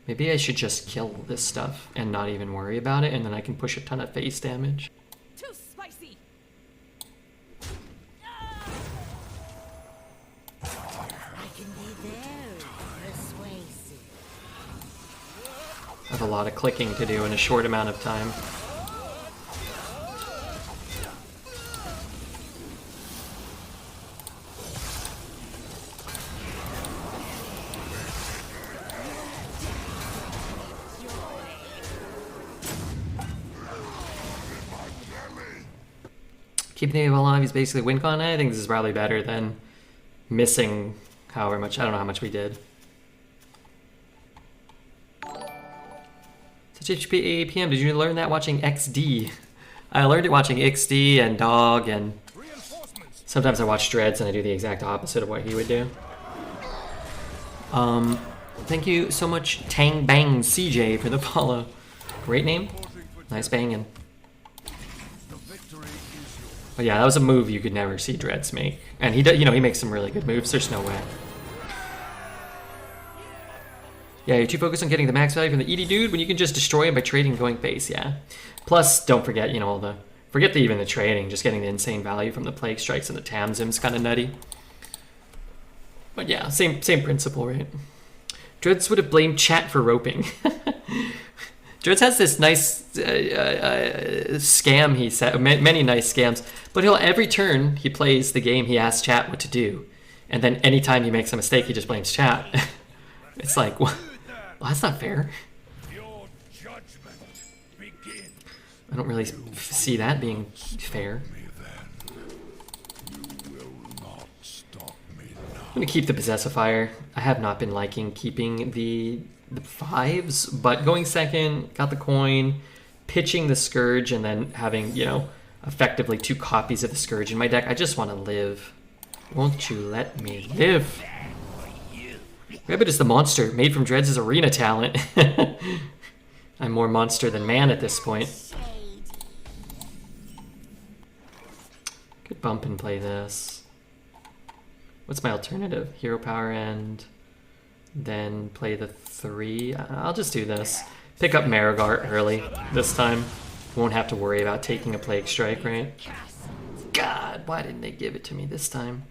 Maybe I should just kill this stuff and not even worry about it, and then I can push a ton of face damage. Too spicy. I can be very persuasive. I have a lot of clicking to do in a short amount of time. Keeping him alive is basically win con. I think this is probably better than missing however much. I don't know how much we did. Such HP APM. Did you learn that watching XD? I learned it watching XD and Dog, and sometimes I watch Dreads and I do the exact opposite of what he would do. Thank you so much, Tang Bang CJ, for the follow. Great name. Nice banging. Oh yeah, that was a move you could never see Dreads make. And he does, he makes some really good moves. There's no way. Yeah, you're too focused on getting the max value from the ED dude when you can just destroy him by trading and going face, yeah. Plus, don't forget, forget even the trading, just getting the insane value from the Plague Strikes and the Tamsim's kind of nutty. But yeah, same principle, right? Dreads would have blamed chat for roping. Dreads has this nice scam he set, many nice scams, but every turn he plays the game, he asks chat what to do, and then anytime he makes a mistake, he just blames chat. It's like, well, that's not fair. I don't really see that being fair. I'm gonna keep the Possessifier. I have not been liking keeping the 5s, but going second, got the coin, pitching the Scourge, and then having, effectively 2 copies of the Scourge in my deck. I just want to live. Won't you let me live? Rabbit is the monster, made from Dreads' arena talent. I'm more monster than man at this point. Could bump and play this. What's my alternative? Hero power and then play the 3. I'll just do this. Pick up Marigart early this time. Won't have to worry about taking a Plague Strike, right? God, why didn't they give it to me this time?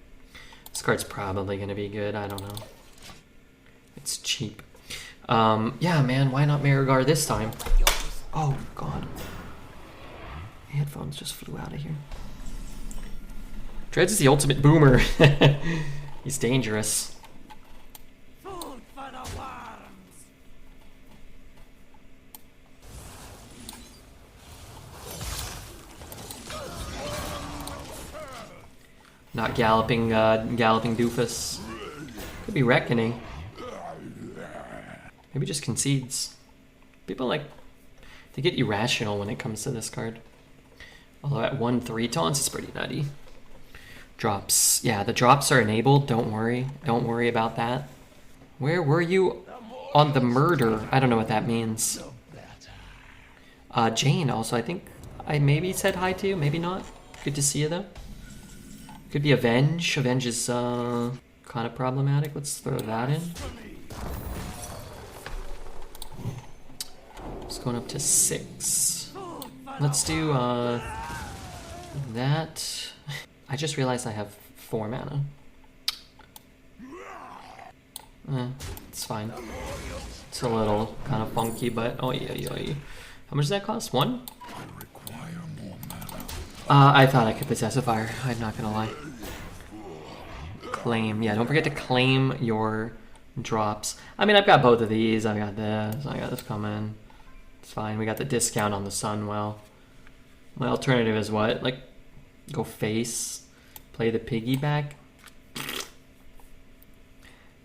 This card's probably going to be good. I don't know. It's cheap. Yeah, man, why not Marigart this time? Oh, God. My headphones just flew out of here. Dreads is the ultimate boomer. He's dangerous. Food for the worms. Not galloping doofus. Could be Reckoning. Maybe just concedes. People they get irrational when it comes to this card. Although at 1/3 taunts, it's pretty nutty. Drops. Yeah, the drops are enabled. Don't worry. Don't worry about that. Where were you on the murder? I don't know what that means. Jane also, I think I maybe said hi to you. Maybe not. Good to see you, though. Could be Avenge. Avenge is kind of problematic. Let's throw that in. It's going up to 6. Let's do that. I just realized I have 4 mana. It's fine. It's a little kind of funky, but oh yeah. How much does that cost? 1? I thought I could possess a fire. I'm not gonna lie. Claim. Yeah, don't forget to claim your drops. I mean, I've got both of these. I got this coming. It's fine. We got the discount on the Sunwell. My alternative is what? Like, go face. Play the piggyback.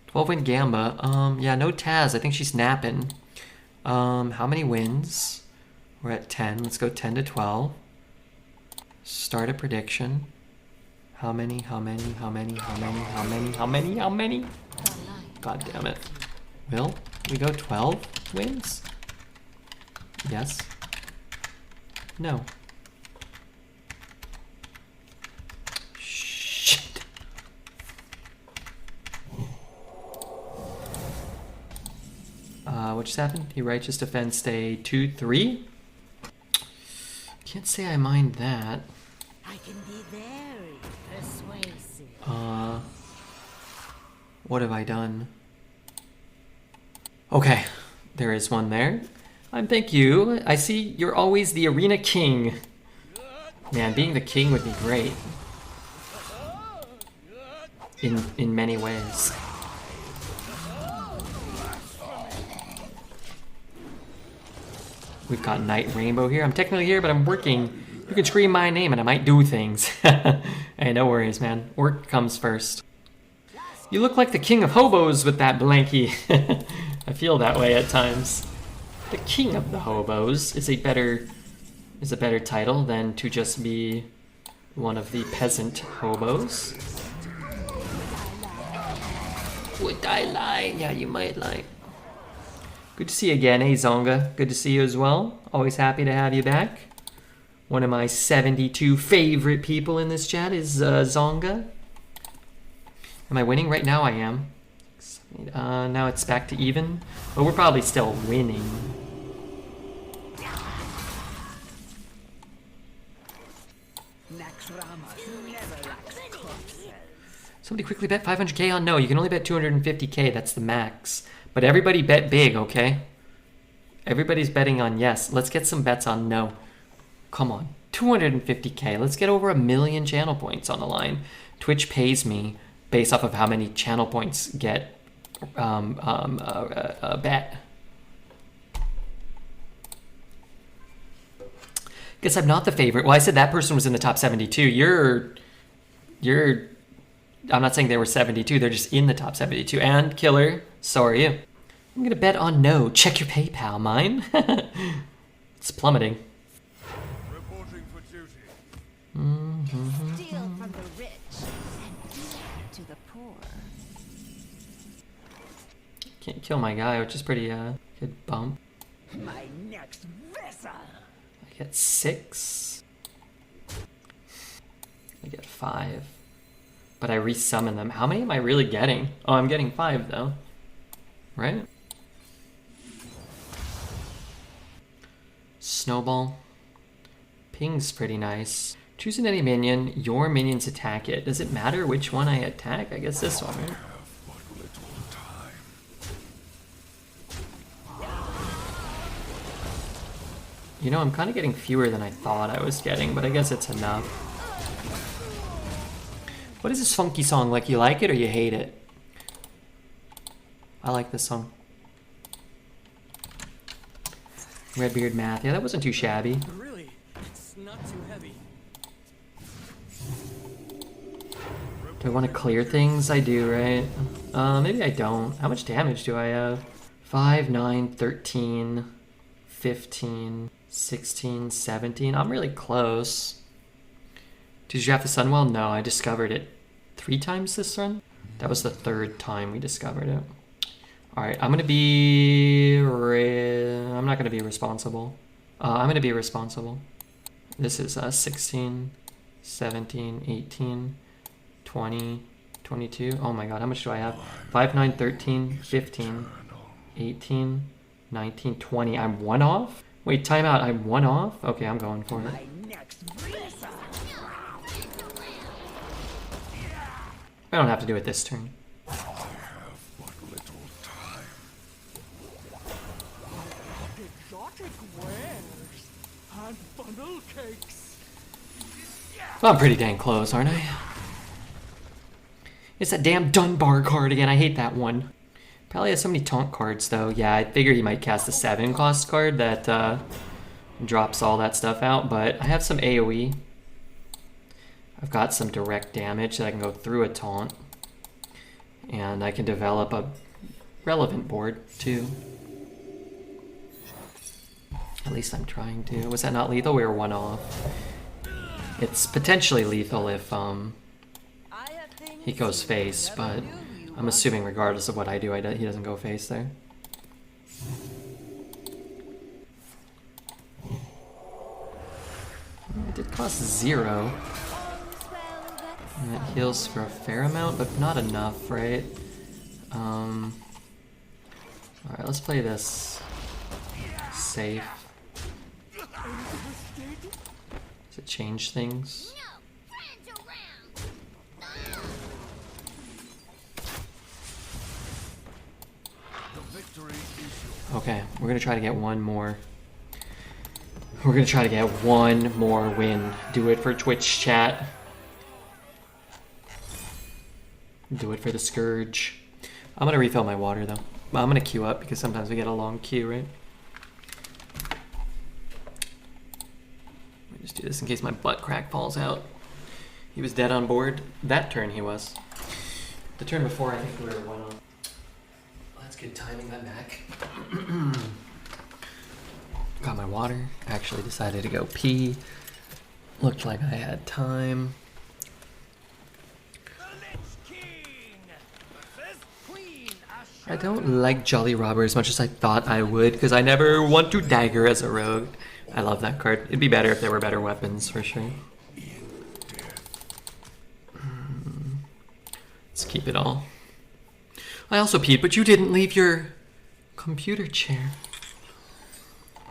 12-win Gamba. Yeah, no Taz. I think she's napping. How many wins? We're at 10. Let's go 10 to 12. Start a prediction. How many? God damn it. Will we go 12 wins? Yes. No. Shit. What just happened? He righteous defense stay 2-3? Can't say I mind that. I can be very persuasive. What have I done? Okay, there is one there. Thank you. I see you're always the arena king. Man, being the king would be great. In many ways. We've got Night Rainbow here. I'm technically here, but I'm working. You can scream my name and I might do things. Hey, no worries, man. Work comes first. You look like the king of hobos with that blankie. I feel that way at times. The king of the hobos is a better title than to just be one of the peasant hobos. Would I lie? Yeah, you might lie. Good to see you again, hey Zonga. Good to see you as well. Always happy to have you back. One of my 72 favorite people in this chat is Zonga. Am I winning? Right now I am. Now it's back to even. But we're probably still winning. Somebody quickly bet 500k on no. You can only bet 250k. That's the max. But everybody bet big, okay? Everybody's betting on yes. Let's get some bets on no. Come on. 250k. Let's get over 1 million channel points on the line. Twitch pays me based off of how many channel points get bet. Guess I'm not the favorite. Well, I said that person was in the top 72. You're I'm not saying they were 72. They're just in the top 72. And Killer, so are you. I'm gonna bet on no. Check your PayPal, mine. It's plummeting. Reporting for duty. Steal from the rich and give to the poor. Can't kill my guy, which is pretty good bump. My next vessel. I get 6. I get 5. But I resummon them. How many am I really getting? Oh, I'm getting 5 though. Right? Snowball. Ping's pretty nice. Choose an enemy minion. Your minions attack it. Does it matter which one I attack? I guess this one, right? You know, I'm kind of getting fewer than I thought I was getting, but I guess it's enough. What is this funky song? Like, you like it or you hate it? I like this song. Redbeard Math. Yeah, that wasn't too shabby. Really, it's not too heavy. Do I want to clear things? I do, right? Maybe I don't. How much damage do I have? 5, 9, 13, 15, 16, 17. I'm really close. Did you have the Sunwell? No, I discovered it 3 times this run. That was the 3rd time we discovered it. Alright, I'm gonna be... I'm not gonna be responsible. I'm gonna be responsible. This is 16, 17, 18, 20, 22. Oh my god, how much do I have? 5, 9, 13, 15, 18, 19, 20. I'm 1 off? Wait, time out. I'm 1 off? Okay, I'm going for it. My next vessel. I don't have to do it this turn. I have but little time. Exotic wares and funnel cakes. Well, I'm pretty dang close, aren't I? It's that damn Dunbar card again. I hate that one. Probably has so many taunt cards, though. Yeah, I figure he might cast a 7-cost card that drops all that stuff out, but I have some AoE. I've got some direct damage that I can go through a taunt. And I can develop a relevant board, too. At least I'm trying to. Was that not lethal? We were 1 off. It's potentially lethal if he goes face, but I'm assuming regardless of what I do, he doesn't go face there. It did cost 0. And it heals for a fair amount, but not enough, right? Alright, let's play this safe. Does it change things? Okay, we're gonna try to get one more. We're gonna try to get one more win. Do it for Twitch chat. Do it for the Scourge. I'm gonna refill my water though. I'm gonna queue up because sometimes we get a long queue, right? Let me just do this in case my butt crack falls out. He was dead on board. That turn he was. The turn before I think we were 1 on. That's good timing, I'm back. Got my water. Actually decided to go pee. Looked like I had time. I don't like Jolly Robber as much as I thought I would, because I never want to dagger as a rogue. I love that card. It'd be better if there were better weapons, for sure. Let's keep it all. I also peed, but you didn't leave your computer chair.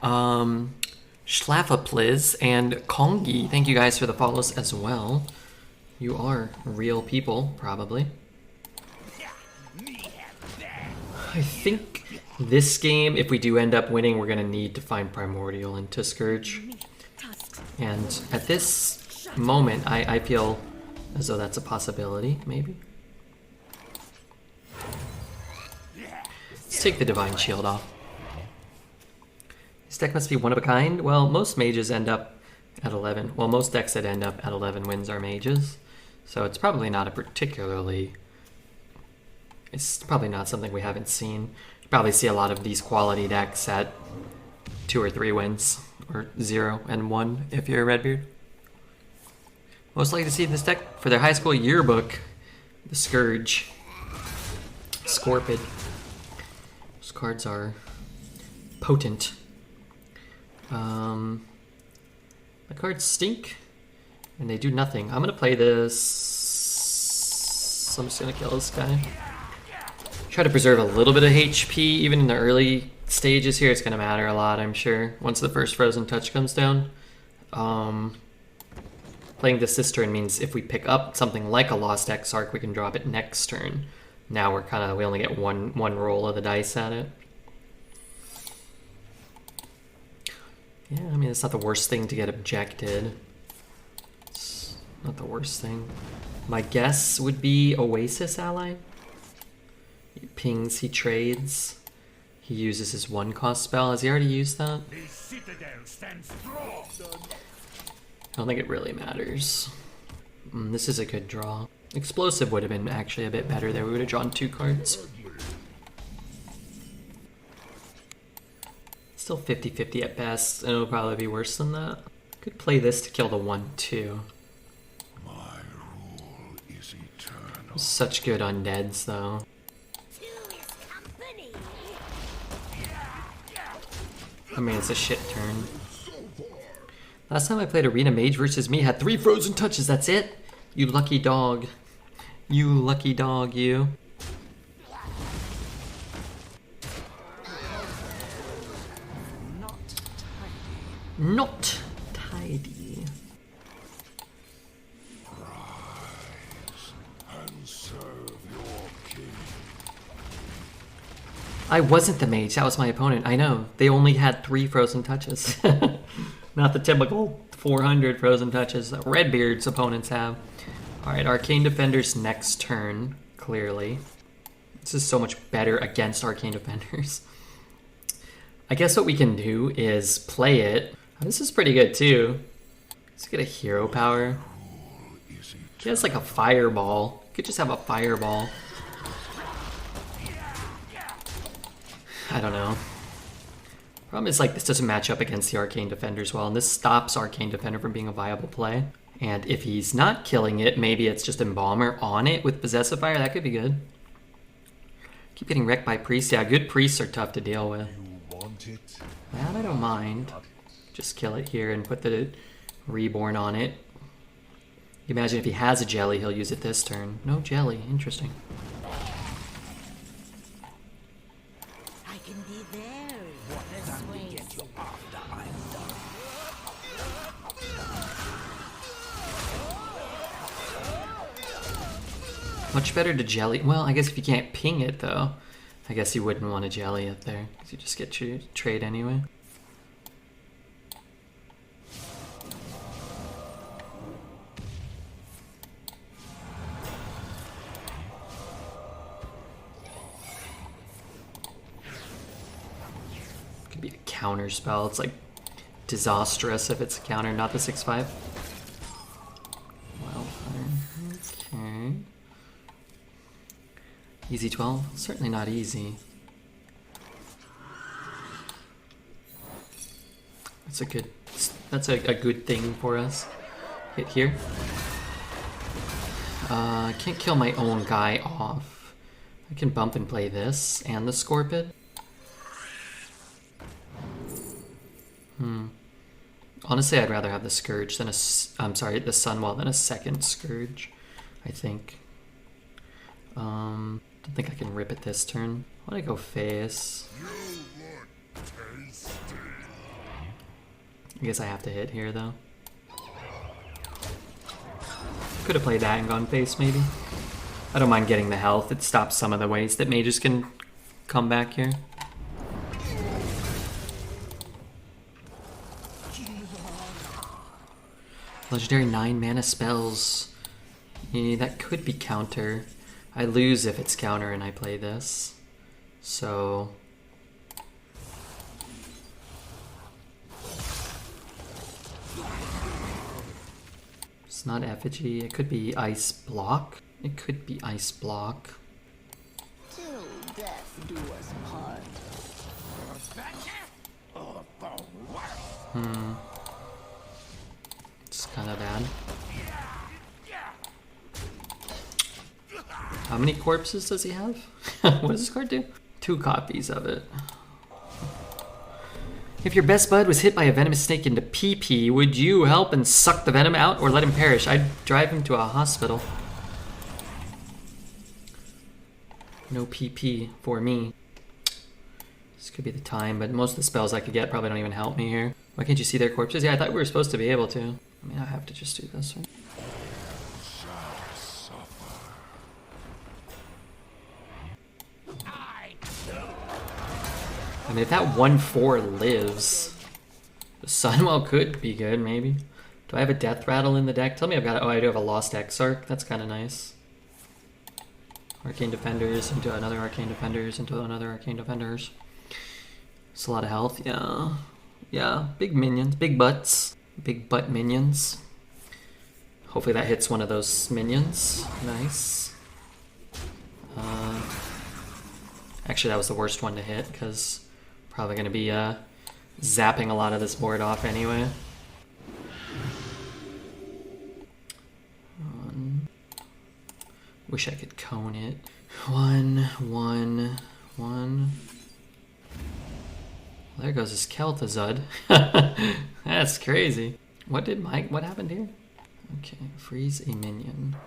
Schlaffapliz and Kongi, thank you guys for the follows as well. You are real people, probably. I think this game, if we do end up winning, we're gonna need to find Primordial into Scourge. And at this moment, I feel as though that's a possibility, maybe. Let's take the Divine Shield off. This deck must be one of a kind. Well, most mages end up at 11. Well, most decks that end up at 11 wins are mages. So it's probably not a particularly... It's probably not something we haven't seen. You probably see a lot of these quality decks at 2 or 3 wins. Or 0 and 1 if you're a Redbeard. Most likely to see this deck for their high school yearbook. The Scourge. Scorpid. Those cards are potent. The cards stink. And they do nothing. I'm gonna play this. I'm just gonna kill this guy. Try to preserve a little bit of HP, even in the early stages here. It's going to matter a lot, I'm sure, once the first Frozen Touch comes down. Playing this turn means if we pick up something like a Lost Exarch, we can drop it next turn. Now we only get one roll of the dice at it. Yeah, I mean, it's not the worst thing to get objected. It's not the worst thing. My guess would be Oasis Ally. He pings, he trades. He uses his 1-cost spell. Has he already used that? The citadel stands strong. I don't think it really matters. This is a good draw. Explosive would have been actually a bit better there. We would have drawn 2 cards. Still 50-50 at best, and it'll probably be worse than that. Could play this to kill the 1/2. My rule is eternal. Such good undeads, though. I mean, it's a shit turn. Last time I played Arena Mage versus me had 3 Frozen Touches, that's it? You lucky dog. You lucky dog, you. Not tidy. Rise and serve your king. I wasn't the mage, that was my opponent. I know. They only had 3 Frozen Touches. Not the typical 400 frozen touches that Redbeard's opponents have. Alright, Arcane Defender's next turn, clearly. This is so much better against Arcane Defenders. I guess what we can do is play it. Oh, this is pretty good too. Let's get a hero power. He has like a fireball. Could just have a fireball. I don't know. Problem is, like, this doesn't match up against the Arcane Defenders well, and this stops Arcane Defender from being a viable play. And if he's not killing it, maybe it's just Embalmer on it with Possessive Fire. That could be good. Keep getting wrecked by Priests. Yeah, good Priests are tough to deal with. That I don't mind. Just kill it here and put the Reborn on it. Imagine if he has a Jelly, he'll use it this turn. No Jelly. Interesting. I can be very persuasive. Much better to Jelly. Well, I guess if you can't ping it, though, I guess you wouldn't want to Jelly it there, because you just get your trade anyway. Could be a counter spell. It's like disastrous if it's a counter, not the 6/5. Wildfire. Okay. Easy 12? Certainly not easy. That's a good thing for us. Hit here. I can't kill my own guy off. I can bump and play this and the Scorpid. Honestly, I'd rather have the Scourge than the Sunwell than a second Scourge, I think. Don't think I can rip it this turn. Why don't I go face? I guess I have to hit here, though. Could have played that and gone face, maybe. I don't mind getting the health. It stops some of the ways that mages can come back here. Legendary 9 mana spells. Yeah, that could be counter. I lose if it's counter and I play this. So... it's not Effigy. It could be Ice Block. It could be Ice Block. Till death do us part. It's kind of bad. How many corpses does he have? What does this card do? 2 copies of it. If your best bud was hit by a venomous snake into PP, would you help and suck the venom out or let him perish? I'd drive him to a hospital. No PP for me. This could be the time, but most of the spells I could get probably don't even help me here. Why can't you see their corpses? Yeah, I thought we were supposed to be able to. I mean, I have to just do this, right? I mean, if that 1/4 lives, the Sunwell could be good, maybe. Do I have a Death Rattle in the deck? Tell me I've got it. Oh, I do have a Lost Exarch. That's kind of nice. Arcane Defenders into another Arcane Defenders into another Arcane Defenders. It's a lot of health. Yeah. Yeah. Big minions. Big butts. Big butt minions. Hopefully that hits one of those minions. Nice. Actually, that was the worst one to hit because probably going to be zapping a lot of this board off anyway. Wish I could cone it. 1, 1, 1. Well, there goes his Kel'Thuzad. That's crazy. What happened here? Okay, freeze a minion.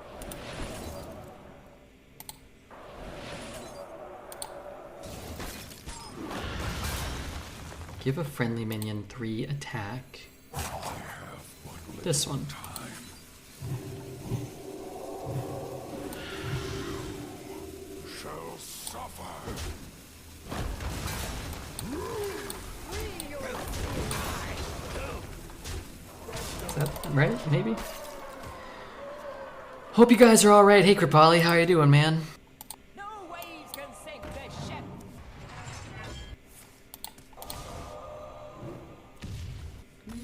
Give a friendly minion 3 attack. This one. Shall suffer. Is that right? Maybe? Hope you guys are alright. Hey, Kripali, how are you doing, man? No waves can sink this ship.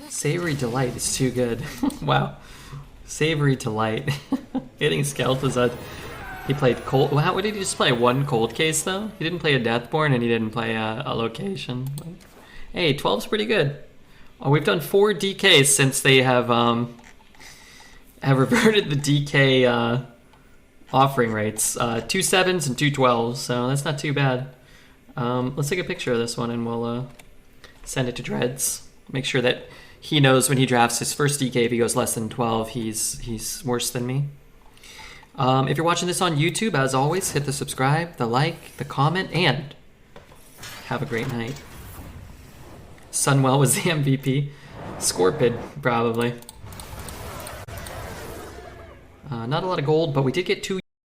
Savory Delight is too good. Wow. Savory Delight. Hitting Skeltazad. He played cold. Wow, what did he just play? One cold case though? He didn't play a Deathborn and he didn't play a location. Hey, 12's pretty good. Oh, we've done 4 DKs since they have reverted the DK offering rates. 2 7s and 2 12s, so that's not too bad. Let's take a picture of this one and we'll send it to Dreads. Make sure that he knows when he drafts his first DK, if he goes less than 12, he's worse than me. If you're watching this on YouTube, as always, hit the subscribe, the like, the comment, and have a great night. Sunwell was the MVP. Scorpid, probably. Not a lot of gold, but we did get 2